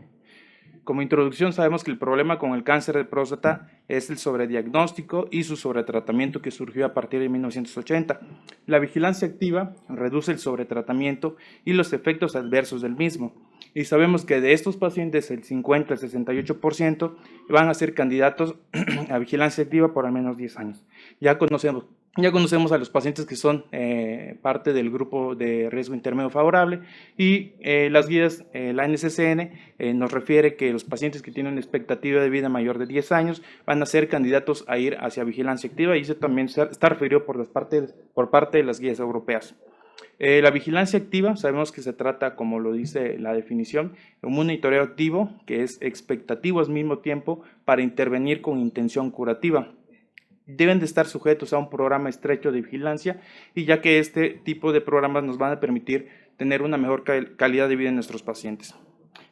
Como introducción, sabemos que el problema con el cáncer de próstata es el sobrediagnóstico y su sobretratamiento que surgió a partir de 1980. La vigilancia activa reduce el sobretratamiento y los efectos adversos del mismo. Y sabemos que de estos pacientes el 50 al 68% van a ser candidatos a vigilancia activa por al menos 10 años. Ya conocemos a los pacientes que son parte del grupo de riesgo intermedio favorable y las guías, la NCCN nos refiere que los pacientes que tienen una expectativa de vida mayor de 10 años van a ser candidatos a ir hacia vigilancia activa y eso también está referido por parte de las guías europeas. La vigilancia activa, sabemos que se trata, como lo dice la definición, de un monitoreo activo que es expectativo al mismo tiempo para intervenir con intención curativa. Deben de estar sujetos a un programa estrecho de vigilancia y ya que este tipo de programas nos van a permitir tener una mejor calidad de vida en nuestros pacientes.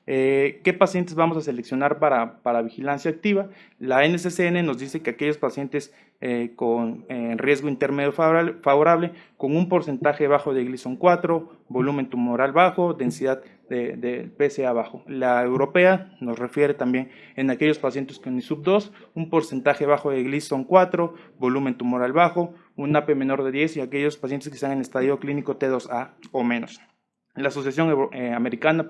¿Qué pacientes vamos a seleccionar para vigilancia activa? La NCCN nos dice que aquellos pacientes con riesgo intermedio favorable, con un porcentaje bajo de Gleason 4, volumen tumoral bajo, densidad de PSA bajo. La europea nos refiere también en aquellos pacientes con ISUB 2, un porcentaje bajo de Gleason 4, volumen tumoral bajo, un AP menor de 10 y aquellos pacientes que están en estadio clínico T2A o menos. La Asociación Americana,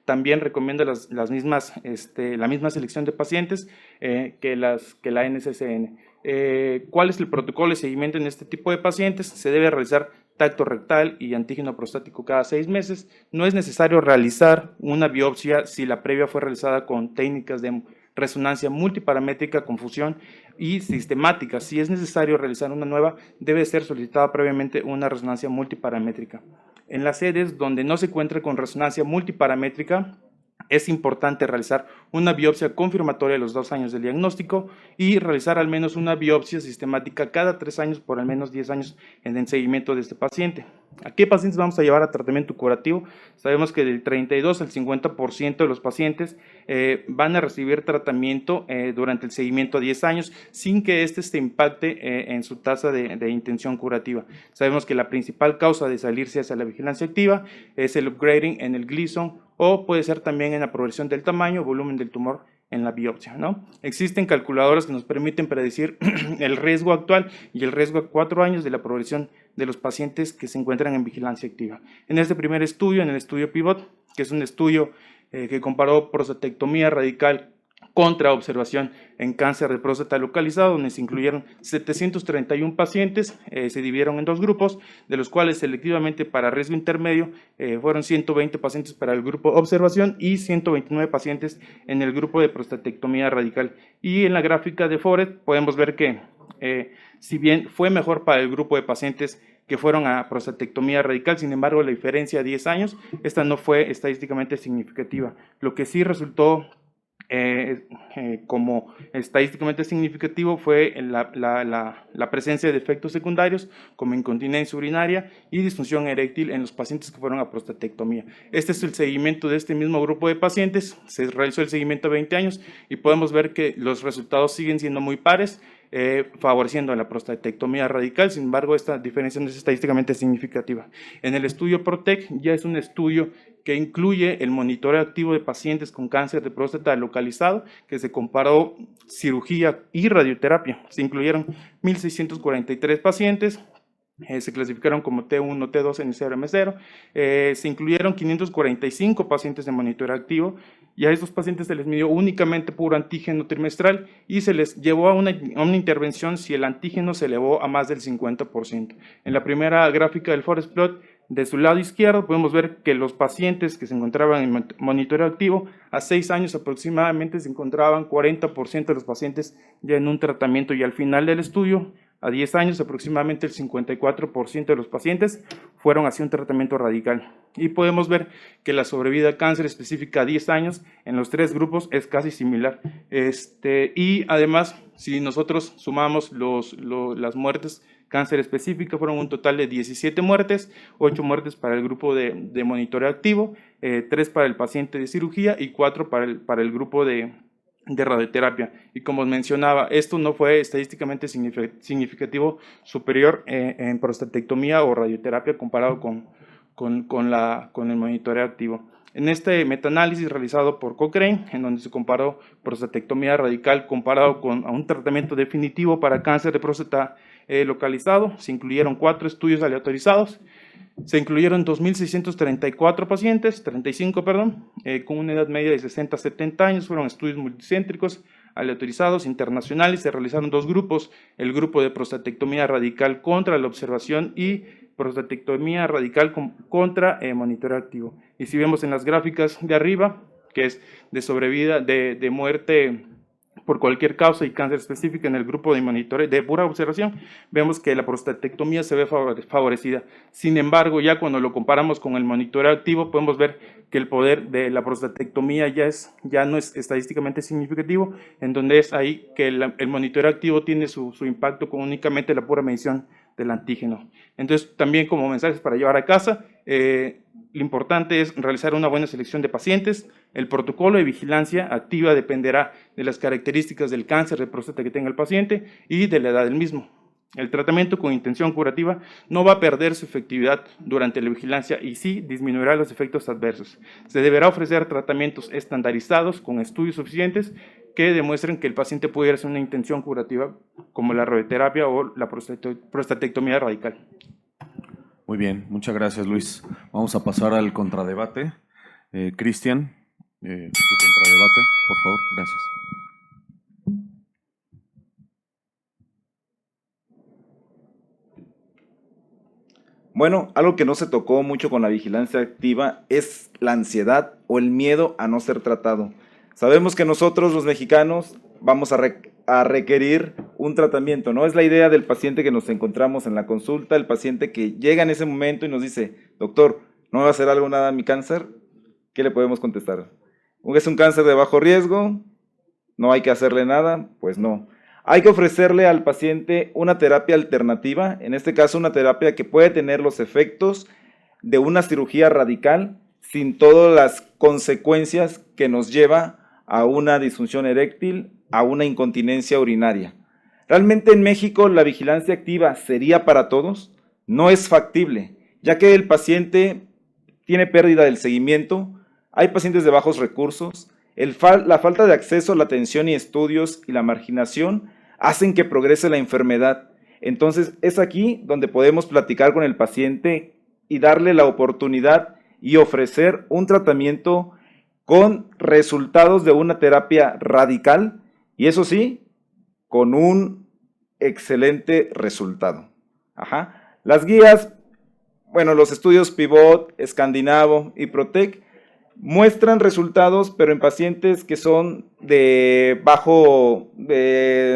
también recomienda la misma selección de pacientes que la NCCN. ¿Cuál es el protocolo de seguimiento en este tipo de pacientes? Se debe realizar tacto rectal y antígeno prostático cada 6 meses. No es necesario realizar una biopsia si la previa fue realizada con técnicas de resonancia multiparamétrica con fusión y sistemática. Si es necesario realizar una nueva, debe ser solicitada previamente una resonancia multiparamétrica. En las sedes donde no se cuenta con resonancia multiparamétrica, es importante realizar una biopsia confirmatoria a los 2 años del diagnóstico y realizar al menos una biopsia sistemática cada 3 años por al menos 10 años en el seguimiento de este paciente. ¿A qué pacientes vamos a llevar a tratamiento curativo? Sabemos que del 32 al 50% de los pacientes van a recibir tratamiento durante el seguimiento a 10 años sin que éste se impacte en su tasa de intención curativa. Sabemos que la principal causa de salirse hacia la vigilancia activa es el upgrading en el Gleason o puede ser también en la progresión del tamaño o volumen del tumor en la biopsia, ¿no? Existen calculadoras que nos permiten predecir el riesgo actual y el riesgo a 4 años de la progresión de los pacientes que se encuentran en vigilancia activa. En este primer estudio, en el estudio PIVOT, que es un estudio que comparó prostatectomía radical contra observación en cáncer de próstata localizado, donde se incluyeron 731 pacientes, se dividieron en 2 grupos, de los cuales selectivamente para riesgo intermedio fueron 120 pacientes para el grupo observación y 129 pacientes en el grupo de prostatectomía radical. Y en la gráfica de Forest podemos ver que si bien fue mejor para el grupo de pacientes que fueron a prostatectomía radical, sin embargo la diferencia a 10 años, esta no fue estadísticamente significativa. Lo que sí resultó como estadísticamente significativo fue la presencia de efectos secundarios como incontinencia urinaria y disfunción eréctil en los pacientes que fueron a prostatectomía. Este es el seguimiento de este mismo grupo de pacientes, se realizó el seguimiento a 20 años y podemos ver que los resultados siguen siendo muy pares, favoreciendo la prostatectomía radical. Sin embargo, esta diferencia no es estadísticamente significativa. En el estudio PROTECT ya es un estudio que incluye el monitoreo activo de pacientes con cáncer de próstata localizado, que se comparó cirugía y radioterapia. Se incluyeron 1.643 pacientes, se clasificaron como T1, T2 en el CRM0, se incluyeron 545 pacientes de monitoreo activo y a estos pacientes se les midió únicamente puro antígeno trimestral y se les llevó a una intervención si el antígeno se elevó a más del 50%. En la primera gráfica del Forest Plot, de su lado izquierdo podemos ver que los pacientes que se encontraban en monitoreo activo a 6 años aproximadamente se encontraban 40% de los pacientes ya en un tratamiento y al final del estudio a 10 años aproximadamente el 54% de los pacientes fueron hacia un tratamiento radical. Y podemos ver que la sobrevida a cáncer específica a 10 años en los 3 grupos es casi similar. Y además, si nosotros sumamos las muertes cáncer específica, fueron un total de 17 muertes, 8 muertes para el grupo de monitoreo activo, 3 para el paciente de cirugía y 4 para el grupo de radioterapia. Y como mencionaba, esto no fue estadísticamente significativo superior en prostatectomía o radioterapia comparado con el monitoreo activo. En este metaanálisis realizado por Cochrane, en donde se comparó prostatectomía radical comparado con un tratamiento definitivo para cáncer de próstata localizado, se incluyeron 4 estudios aleatorizados. Se incluyeron 2.634 pacientes, 35, con una edad media de 60 a 70 años, fueron estudios multicéntricos, aleatorizados, internacionales, se realizaron 2 grupos, el grupo de prostatectomía radical contra la observación y prostatectomía radical contra monitoreo activo. Y si vemos en las gráficas de arriba, que es de sobrevida, de muerte por cualquier causa y cáncer específico en el grupo de monitoreo de pura observación, vemos que la prostatectomía se ve favorecida. Sin embargo, ya cuando lo comparamos con el monitoreo activo, podemos ver que el poder de la prostatectomía ya no es estadísticamente significativo, en donde es ahí que el monitoreo activo tiene su impacto con únicamente la pura medición del antígeno. Entonces, también como mensajes para llevar a casa, lo importante es realizar una buena selección de pacientes. El protocolo de vigilancia activa dependerá de las características del cáncer de próstata que tenga el paciente y de la edad del mismo. El tratamiento con intención curativa no va a perder su efectividad durante la vigilancia y sí disminuirá los efectos adversos. Se deberá ofrecer tratamientos estandarizados con estudios suficientes que demuestren que el paciente puede hacer una intención curativa como la radioterapia o la prostatectomía radical. Muy bien, muchas gracias, Luis. Vamos a pasar al contradebate. Cristian, tu contradebate, por favor, gracias. Bueno, algo que no se tocó mucho con la vigilancia activa es la ansiedad o el miedo a no ser tratado. Sabemos que nosotros los mexicanos vamos a requerir un tratamiento, ¿no? Es la idea del paciente que nos encontramos en la consulta, el paciente que llega en ese momento y nos dice, doctor, ¿no me va a hacer algo nada a mi cáncer? ¿Qué le podemos contestar? ¿Es un cáncer de bajo riesgo? ¿No hay que hacerle nada? Pues no. Hay que ofrecerle al paciente una terapia alternativa, en este caso una terapia que puede tener los efectos de una cirugía radical sin todas las consecuencias que nos lleva a una disfunción eréctil, a una incontinencia urinaria. ¿Realmente en México la vigilancia activa sería para todos? No es factible, ya que el paciente tiene pérdida del seguimiento, hay pacientes de bajos recursos, la falta de acceso a la atención y estudios y la marginación hacen que progrese la enfermedad. Entonces es aquí donde podemos platicar con el paciente y darle la oportunidad y ofrecer un tratamiento con resultados de una terapia radical y eso sí, con un excelente resultado. Las guías, bueno, los estudios Pivot, Escandinavo y Protec muestran resultados, pero en pacientes que son de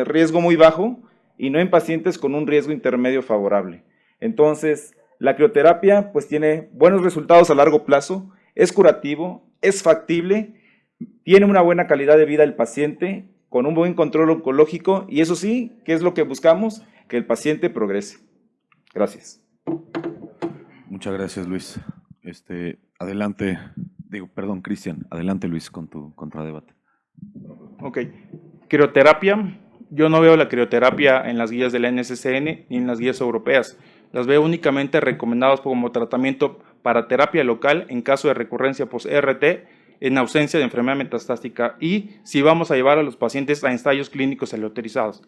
riesgo muy bajo y no en pacientes con un riesgo intermedio favorable. Entonces, la crioterapia pues tiene buenos resultados a largo plazo, es curativo, es factible, tiene una buena calidad de vida el paciente con un buen control oncológico y eso sí, ¿qué es lo que buscamos? Que el paciente progrese. Gracias. Muchas gracias, Luis. Adelante, Cristian, adelante, Luis, con tu contradebate. Ok. Crioterapia. Yo no veo la crioterapia en las guías de la NCCN ni en las guías europeas. Las veo únicamente recomendadas como tratamiento para terapia local en caso de recurrencia post-ERT, en ausencia de enfermedad metastásica y si vamos a llevar a los pacientes a ensayos clínicos aleatorizados.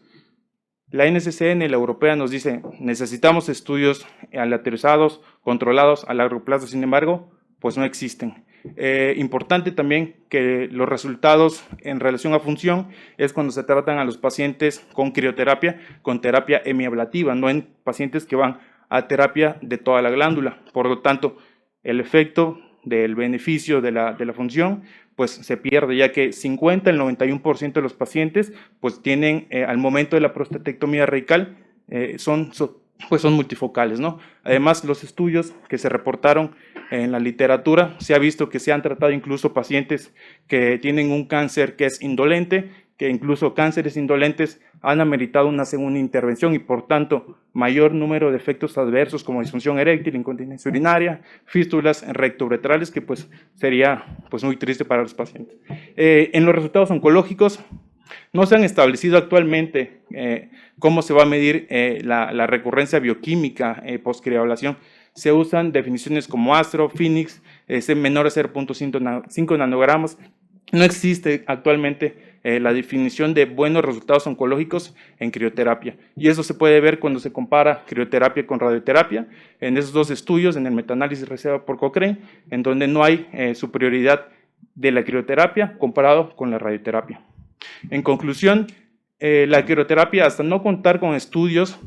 La NCCN, la europea, nos dice necesitamos estudios aleatorizados, controlados a largo plazo, sin embargo, pues no existen. Importante también que los resultados en relación a función es cuando se tratan a los pacientes con crioterapia, con terapia hemiablativa, no en pacientes que van a terapia de toda la glándula. Por lo tanto, el efecto del beneficio de la función pues se pierde, ya que 50 al 91% de los pacientes pues tienen al momento de la prostatectomía radical son multifocales, ¿no? Además, los estudios que se reportaron en la literatura, se ha visto que se han tratado incluso pacientes que tienen un cáncer que es indolente, que incluso cánceres indolentes han ameritado una segunda intervención y por tanto mayor número de efectos adversos como disfunción eréctil, incontinencia urinaria, fístulas rectouretrales, que pues sería pues muy triste para los pacientes. En los resultados oncológicos no se han establecido actualmente cómo se va a medir la recurrencia bioquímica postcriablación. Se usan definiciones como Astro, Phoenix, menor a 0.5 nanogramos. No existe actualmente la definición de buenos resultados oncológicos en crioterapia. Y eso se puede ver cuando se compara crioterapia con radioterapia, en esos dos estudios, en el metaanálisis realizado por Cochrane, en donde no hay superioridad de la crioterapia comparado con la radioterapia. En conclusión, la crioterapia, hasta no contar con estudios,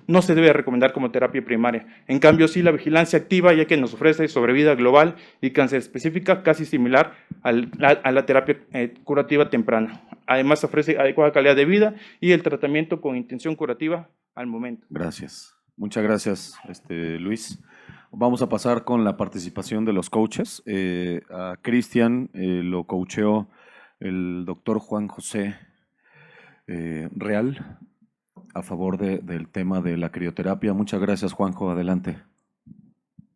no se debe recomendar como terapia primaria. En cambio, sí la vigilancia activa, ya que nos ofrece sobrevida global y cáncer específica casi similar a la terapia curativa temprana. Además, ofrece adecuada calidad de vida y el tratamiento con intención curativa al momento. Gracias. Muchas gracias, Luis. Vamos a pasar con la participación de los coaches. A Cristian lo coacheó el doctor Juan José Real a favor del tema de la crioterapia. Muchas gracias, Juanjo. Adelante.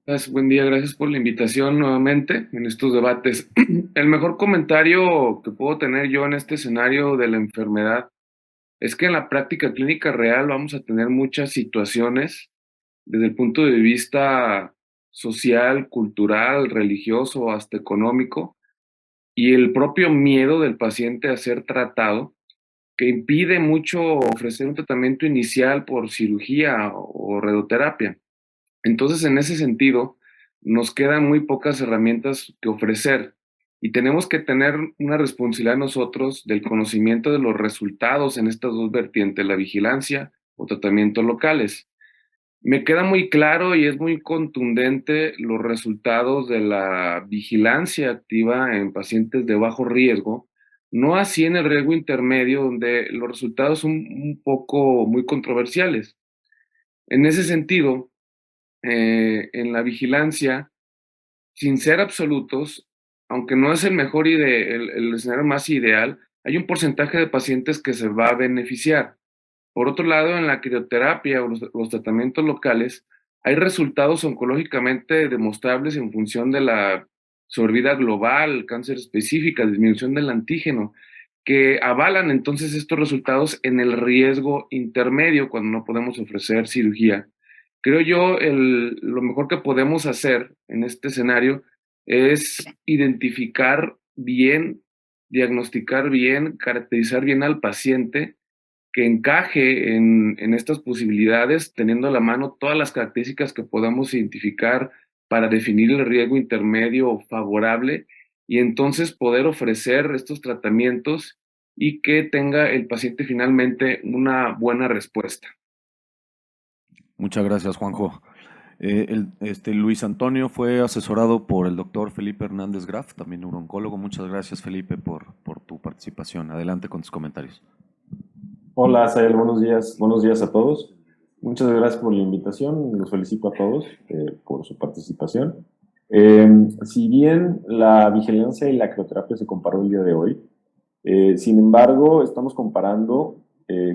Gracias, buen día. Gracias por la invitación nuevamente en estos debates. El mejor comentario que puedo tener yo en este escenario de la enfermedad es que en la práctica clínica real vamos a tener muchas situaciones desde el punto de vista social, cultural, religioso, hasta económico, y el propio miedo del paciente a ser tratado, que impide mucho ofrecer un tratamiento inicial por cirugía o radioterapia. Entonces, en ese sentido, nos quedan muy pocas herramientas que ofrecer y tenemos que tener una responsabilidad nosotros del conocimiento de los resultados en estas dos vertientes, la vigilancia o tratamientos locales. Me queda muy claro y es muy contundente los resultados de la vigilancia activa en pacientes de bajo riesgo, No así en el riesgo intermedio, donde los resultados son un poco muy controversiales. En ese sentido, en la vigilancia, sin ser absolutos, aunque no es el mejor el escenario más ideal, hay un porcentaje de pacientes que se va a beneficiar. Por otro lado, en la crioterapia o los tratamientos locales, hay resultados oncológicamente demostrables en función de la sobrevida global, cáncer específica, disminución del antígeno, que avalan entonces estos resultados en el riesgo intermedio cuando no podemos ofrecer cirugía. Creo yo lo mejor que podemos hacer en este escenario es identificar bien, diagnosticar bien, caracterizar bien al paciente que encaje en estas posibilidades, teniendo a la mano todas las características que podamos identificar para definir el riesgo intermedio favorable y entonces poder ofrecer estos tratamientos y que tenga el paciente finalmente una buena respuesta. Muchas gracias, Juanjo. Luis Antonio fue asesorado por el doctor Felipe Hernández Graf, también neurooncólogo. Muchas gracias, Felipe, por tu participación. Adelante con tus comentarios. Hola, Sael, buenos días a todos. Muchas gracias por la invitación, los felicito a todos por su participación. Si bien la vigilancia y la crioterapia se comparó el día de hoy, sin embargo, estamos comparando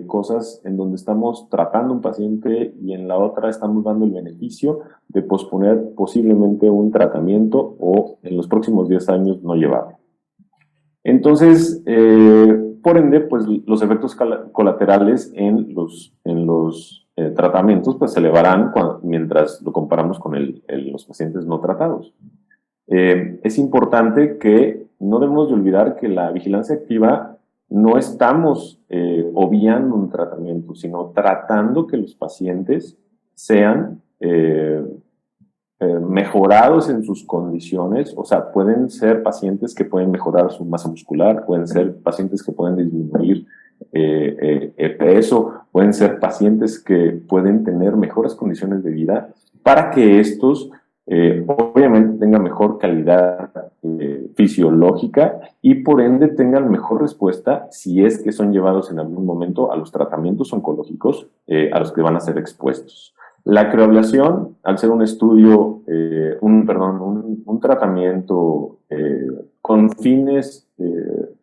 cosas en donde estamos tratando un paciente y en la otra estamos dando el beneficio de posponer posiblemente un tratamiento o en los próximos 10 años no llevarlo. Entonces, por ende, pues los efectos colaterales en los tratamientos pues se elevarán mientras lo comparamos con los pacientes no tratados. Es importante que no debemos de olvidar que la vigilancia activa no estamos obviando un tratamiento, sino tratando que los pacientes sean mejorados en sus condiciones. O sea, pueden ser pacientes que pueden mejorar su masa muscular, pueden ser pacientes que pueden disminuir el peso, pueden ser pacientes que pueden tener mejores condiciones de vida para que estos obviamente tengan mejor calidad fisiológica y por ende tengan mejor respuesta si es que son llevados en algún momento a los tratamientos oncológicos a los que van a ser expuestos. La crioablación, al ser un estudio, un tratamiento con fines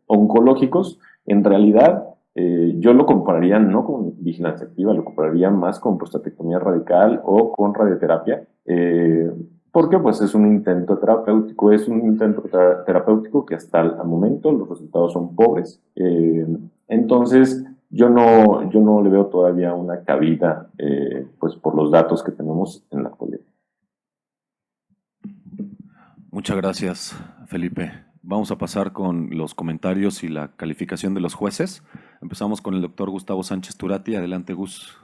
oncológicos, en realidad yo lo compararía no con vigilancia activa, lo compararía más con prostatectomía radical o con radioterapia, porque pues es un intento terapéutico que hasta el momento los resultados son pobres. Entonces, yo no le veo todavía una cabida, pues por los datos que tenemos en la actualidad. Muchas gracias, Felipe. Vamos a pasar con los comentarios y la calificación de los jueces. Empezamos con el doctor Gustavo Sánchez Turati. Adelante, Gus.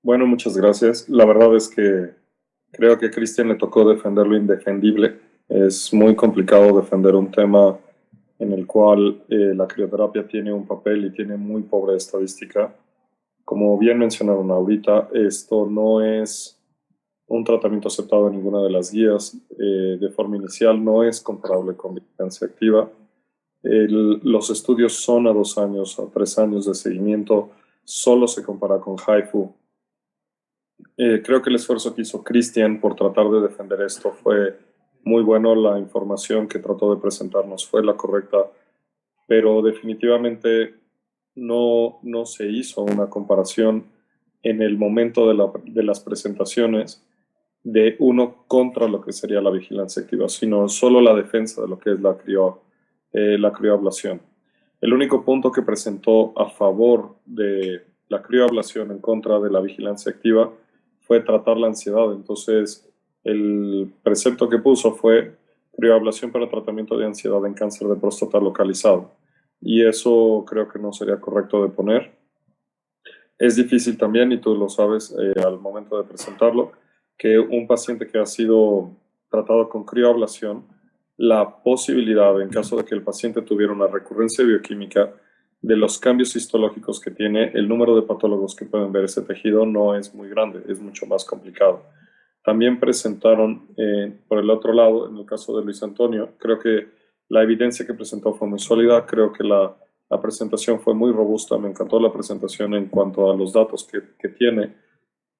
Bueno, muchas gracias. La verdad es que creo que a Cristian le tocó defender lo indefendible. Es muy complicado defender un tema en el cual la crioterapia tiene un papel y tiene muy pobre estadística. Como bien mencionaron ahorita, esto no es un tratamiento aceptado en ninguna de las guías. De forma inicial no es comparable con vigilancia activa. Los estudios son a 2 años, a 3 años de seguimiento. Solo se compara con HIFU. Creo que el esfuerzo que hizo Cristian por tratar de defender esto fue muy bueno. La información que trató de presentarnos fue la correcta, pero definitivamente no se hizo una comparación en el momento de las presentaciones de uno contra lo que sería la vigilancia activa, sino solo la defensa de lo que es la crioablación. El único punto que presentó a favor de la crioablación en contra de la vigilancia activa fue tratar la ansiedad. Entonces, el precepto que puso fue crioablación para tratamiento de ansiedad en cáncer de próstata localizado. Y eso creo que no sería correcto de poner. Es difícil también, y tú lo sabes al momento de presentarlo, que un paciente que ha sido tratado con crioablación, la posibilidad, en caso de que el paciente tuviera una recurrencia bioquímica, de los cambios histológicos que tiene, el número de patólogos que pueden ver ese tejido no es muy grande, es mucho más complicado. también presentaron por el otro lado, en el caso de Luis Antonio, creo que la evidencia que presentó fue muy sólida, creo que la presentación fue muy robusta, me encantó la presentación en cuanto a los datos que tiene,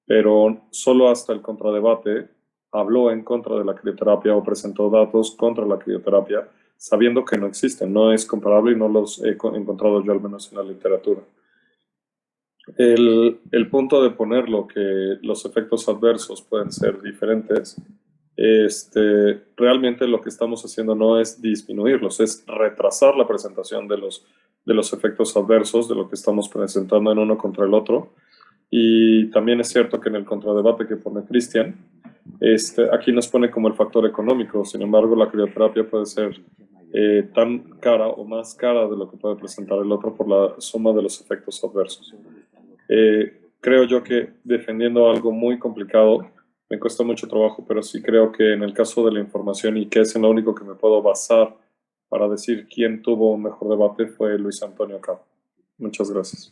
pero solo hasta el contradebate habló en contra de la crioterapia o presentó datos contra la crioterapia, sabiendo que no existen, no es comparable y no los he encontrado yo al menos en la literatura. El punto de ponerlo, que los efectos adversos pueden ser diferentes, realmente lo que estamos haciendo no es disminuirlos, es retrasar la presentación de los efectos adversos de lo que estamos presentando en uno contra el otro. Y también es cierto que en el contradebate que pone Cristian, aquí nos pone como el factor económico. Sin embargo, la crioterapia puede ser tan cara o más cara de lo que puede presentar el otro por la suma de los efectos adversos. Creo yo que defendiendo algo muy complicado me cuesta mucho trabajo, pero sí creo que en el caso de la información, y que es en lo único que me puedo basar para decir quién tuvo un mejor debate, fue Luis Antonio Cabo. Muchas gracias.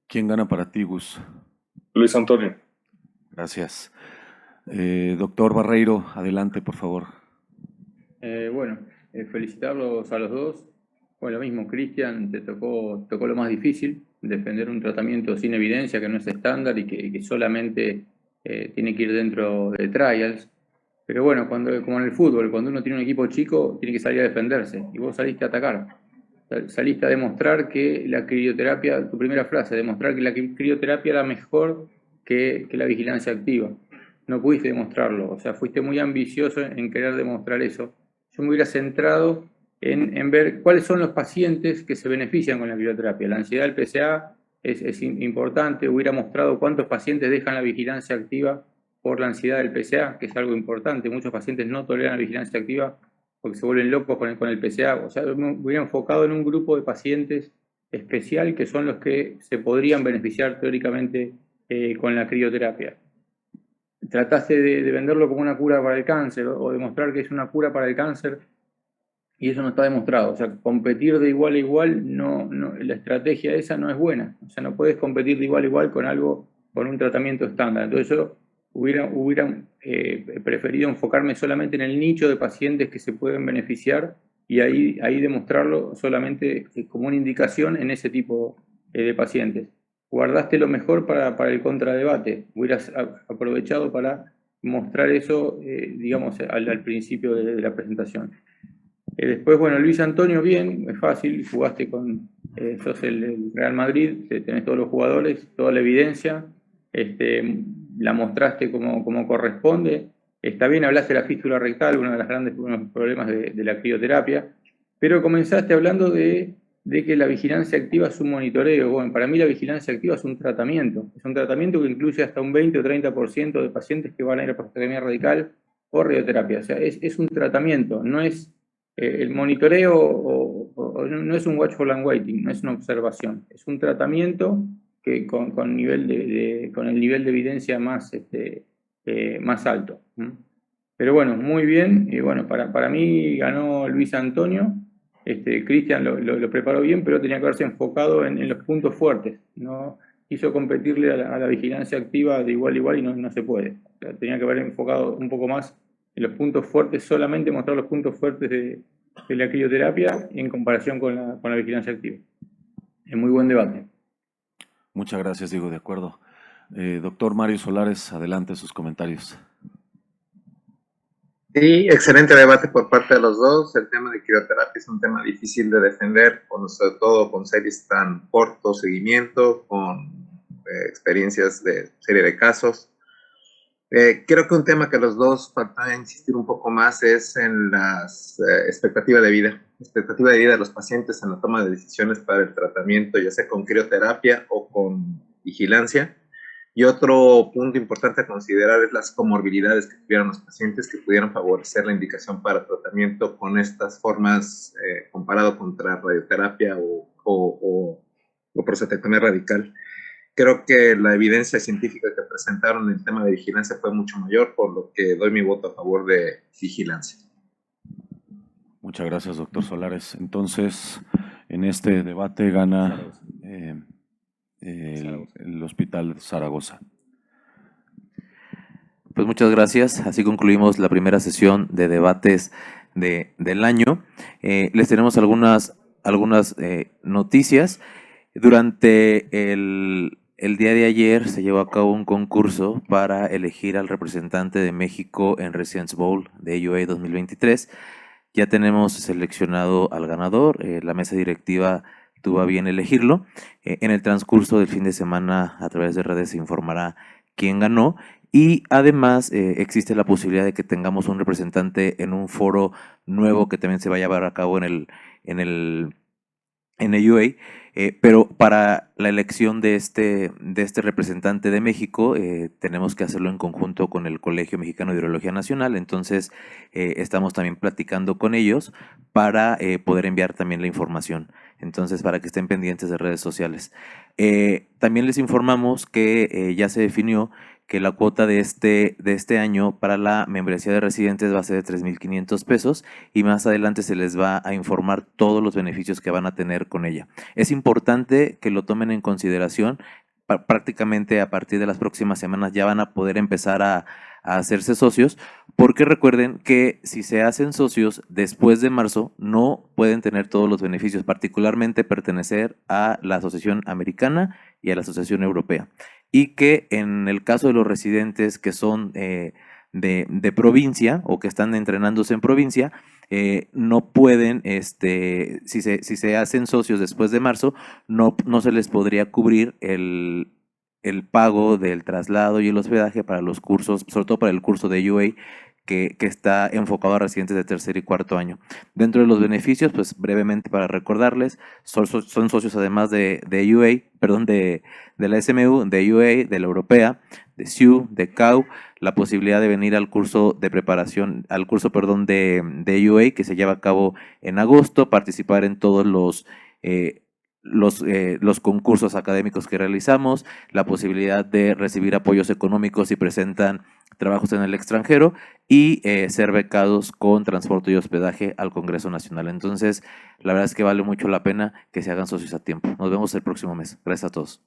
¿Quién gana para ti, Gus? Luis Antonio. Gracias. Doctor Barreiro, adelante, por favor. Felicitarlos a los dos. Bueno, lo mismo, Cristian, te tocó lo más difícil, defender un tratamiento sin evidencia que no es estándar y que solamente tiene que ir dentro de trials. Pero bueno, como en el fútbol, cuando uno tiene un equipo chico, tiene que salir a defenderse. Y vos saliste a atacar. Saliste a demostrar que la crioterapia, tu primera frase, demostrar que la crioterapia era mejor que la vigilancia activa. No pudiste demostrarlo, o sea, fuiste muy ambicioso en querer demostrar eso. Yo me hubiera centrado en ver cuáles son los pacientes que se benefician con la crioterapia. La ansiedad del PCA es importante, hubiera mostrado cuántos pacientes dejan la vigilancia activa por la ansiedad del PCA, que es algo importante. Muchos pacientes no toleran la vigilancia activa porque se vuelven locos con el PCA. O sea, me hubiera enfocado en un grupo de pacientes especial que son los que se podrían beneficiar teóricamente con la crioterapia. Trataste de venderlo como una cura para el cáncer o demostrar que es una cura para el cáncer y eso no está demostrado. O sea, competir de igual a igual, la estrategia esa no es buena. O sea, no puedes competir de igual a igual con un tratamiento estándar. Entonces yo hubiera preferido enfocarme solamente en el nicho de pacientes que se pueden beneficiar y ahí demostrarlo solamente como una indicación en ese tipo de pacientes. Guardaste lo mejor para el contradebate, hubieras aprovechado para mostrar eso, digamos, al principio de la presentación. Después, bueno, Luis Antonio, bien, es fácil, jugaste sos el Real Madrid, tenés todos los jugadores, toda la evidencia, la mostraste como corresponde. Está bien, hablaste de la fístula rectal, uno de los grandes problemas de la crioterapia, pero comenzaste hablando de que la vigilancia activa es un monitoreo. Bueno, para mí la vigilancia activa es un tratamiento que incluye hasta un 20 o 30% de pacientes que van a ir a prostatectomía radical o radioterapia. O sea, es un tratamiento, no es el monitoreo no es un watchful and waiting, no es una observación, es un tratamiento que con el nivel de evidencia más alto. Pero bueno, muy bien. Y bueno, para mí ganó Luis Antonio. Cristian lo preparó bien, pero tenía que haberse enfocado en los puntos fuertes. No quiso competirle a la vigilancia activa de igual a igual y no se puede. O sea, tenía que haber enfocado un poco más en los puntos fuertes, solamente mostrar los puntos fuertes de la crioterapia en comparación con la vigilancia activa. Es muy buen debate. Muchas gracias, Diego, de acuerdo. Doctor Mario Solares, adelante sus comentarios. Sí, excelente debate por parte de los dos. El tema de crioterapia es un tema difícil de defender, sobre todo con series tan corto seguimiento, con experiencias de serie de casos. Creo que un tema que los dos falta insistir un poco más es en las expectativa de vida de los pacientes en la toma de decisiones para el tratamiento, ya sea con crioterapia o con vigilancia. Y otro punto importante a considerar es las comorbilidades que tuvieran los pacientes que pudieran favorecer la indicación para tratamiento con estas formas comparado contra radioterapia o prostatectomía radical. Creo que la evidencia científica que presentaron en el tema de vigilancia fue mucho mayor, por lo que doy mi voto a favor de vigilancia. Muchas gracias, doctor Solares. Entonces, en este debate gana el Hospital Zaragoza. Pues muchas gracias. Así concluimos la primera sesión de debates del año. Les tenemos algunas noticias. Durante el día de ayer se llevó a cabo un concurso para elegir al representante de México en Residence Bowl de AUA 2023. Ya tenemos seleccionado al ganador. La mesa directiva tuvo a bien elegirlo. En el transcurso del fin de semana, a través de redes, se informará quién ganó. Y además existe la posibilidad de que tengamos un representante en un foro nuevo que también se va a llevar a cabo en AUA. Pero para la elección de este representante de México tenemos que hacerlo en conjunto con el Colegio Mexicano de Urología Nacional. Entonces estamos también platicando con ellos para poder enviar también la información. Entonces, para que estén pendientes de redes sociales. También les informamos que ya se definió que la cuota de este año para la membresía de residentes va a ser de 3,500 pesos y más adelante se les va a informar todos los beneficios que van a tener con ella. Es importante que lo tomen en consideración. Prácticamente a partir de las próximas semanas ya van a poder empezar a hacerse socios, porque recuerden que si se hacen socios después de marzo no pueden tener todos los beneficios, particularmente pertenecer a la Asociación Americana y a la Asociación Europea. Y que en el caso de los residentes que son de provincia o que están entrenándose en provincia, no pueden, si se hacen socios después de marzo, no se les podría cubrir el pago del traslado y el hospedaje para los cursos, sobre todo para el curso de UA, que está enfocado a residentes de tercer y cuarto año. Dentro de los beneficios, pues brevemente para recordarles, son socios además de la SMU, de UA, de la Europea, de SIU, de CAU, la posibilidad de venir al curso de preparación, de UA, que se lleva a cabo en agosto, participar en todos los concursos académicos que realizamos, la posibilidad de recibir apoyos económicos si presentan trabajos en el extranjero y ser becados con transporte y hospedaje al Congreso Nacional. Entonces, la verdad es que vale mucho la pena que se hagan socios a tiempo. Nos vemos el próximo mes. Gracias a todos.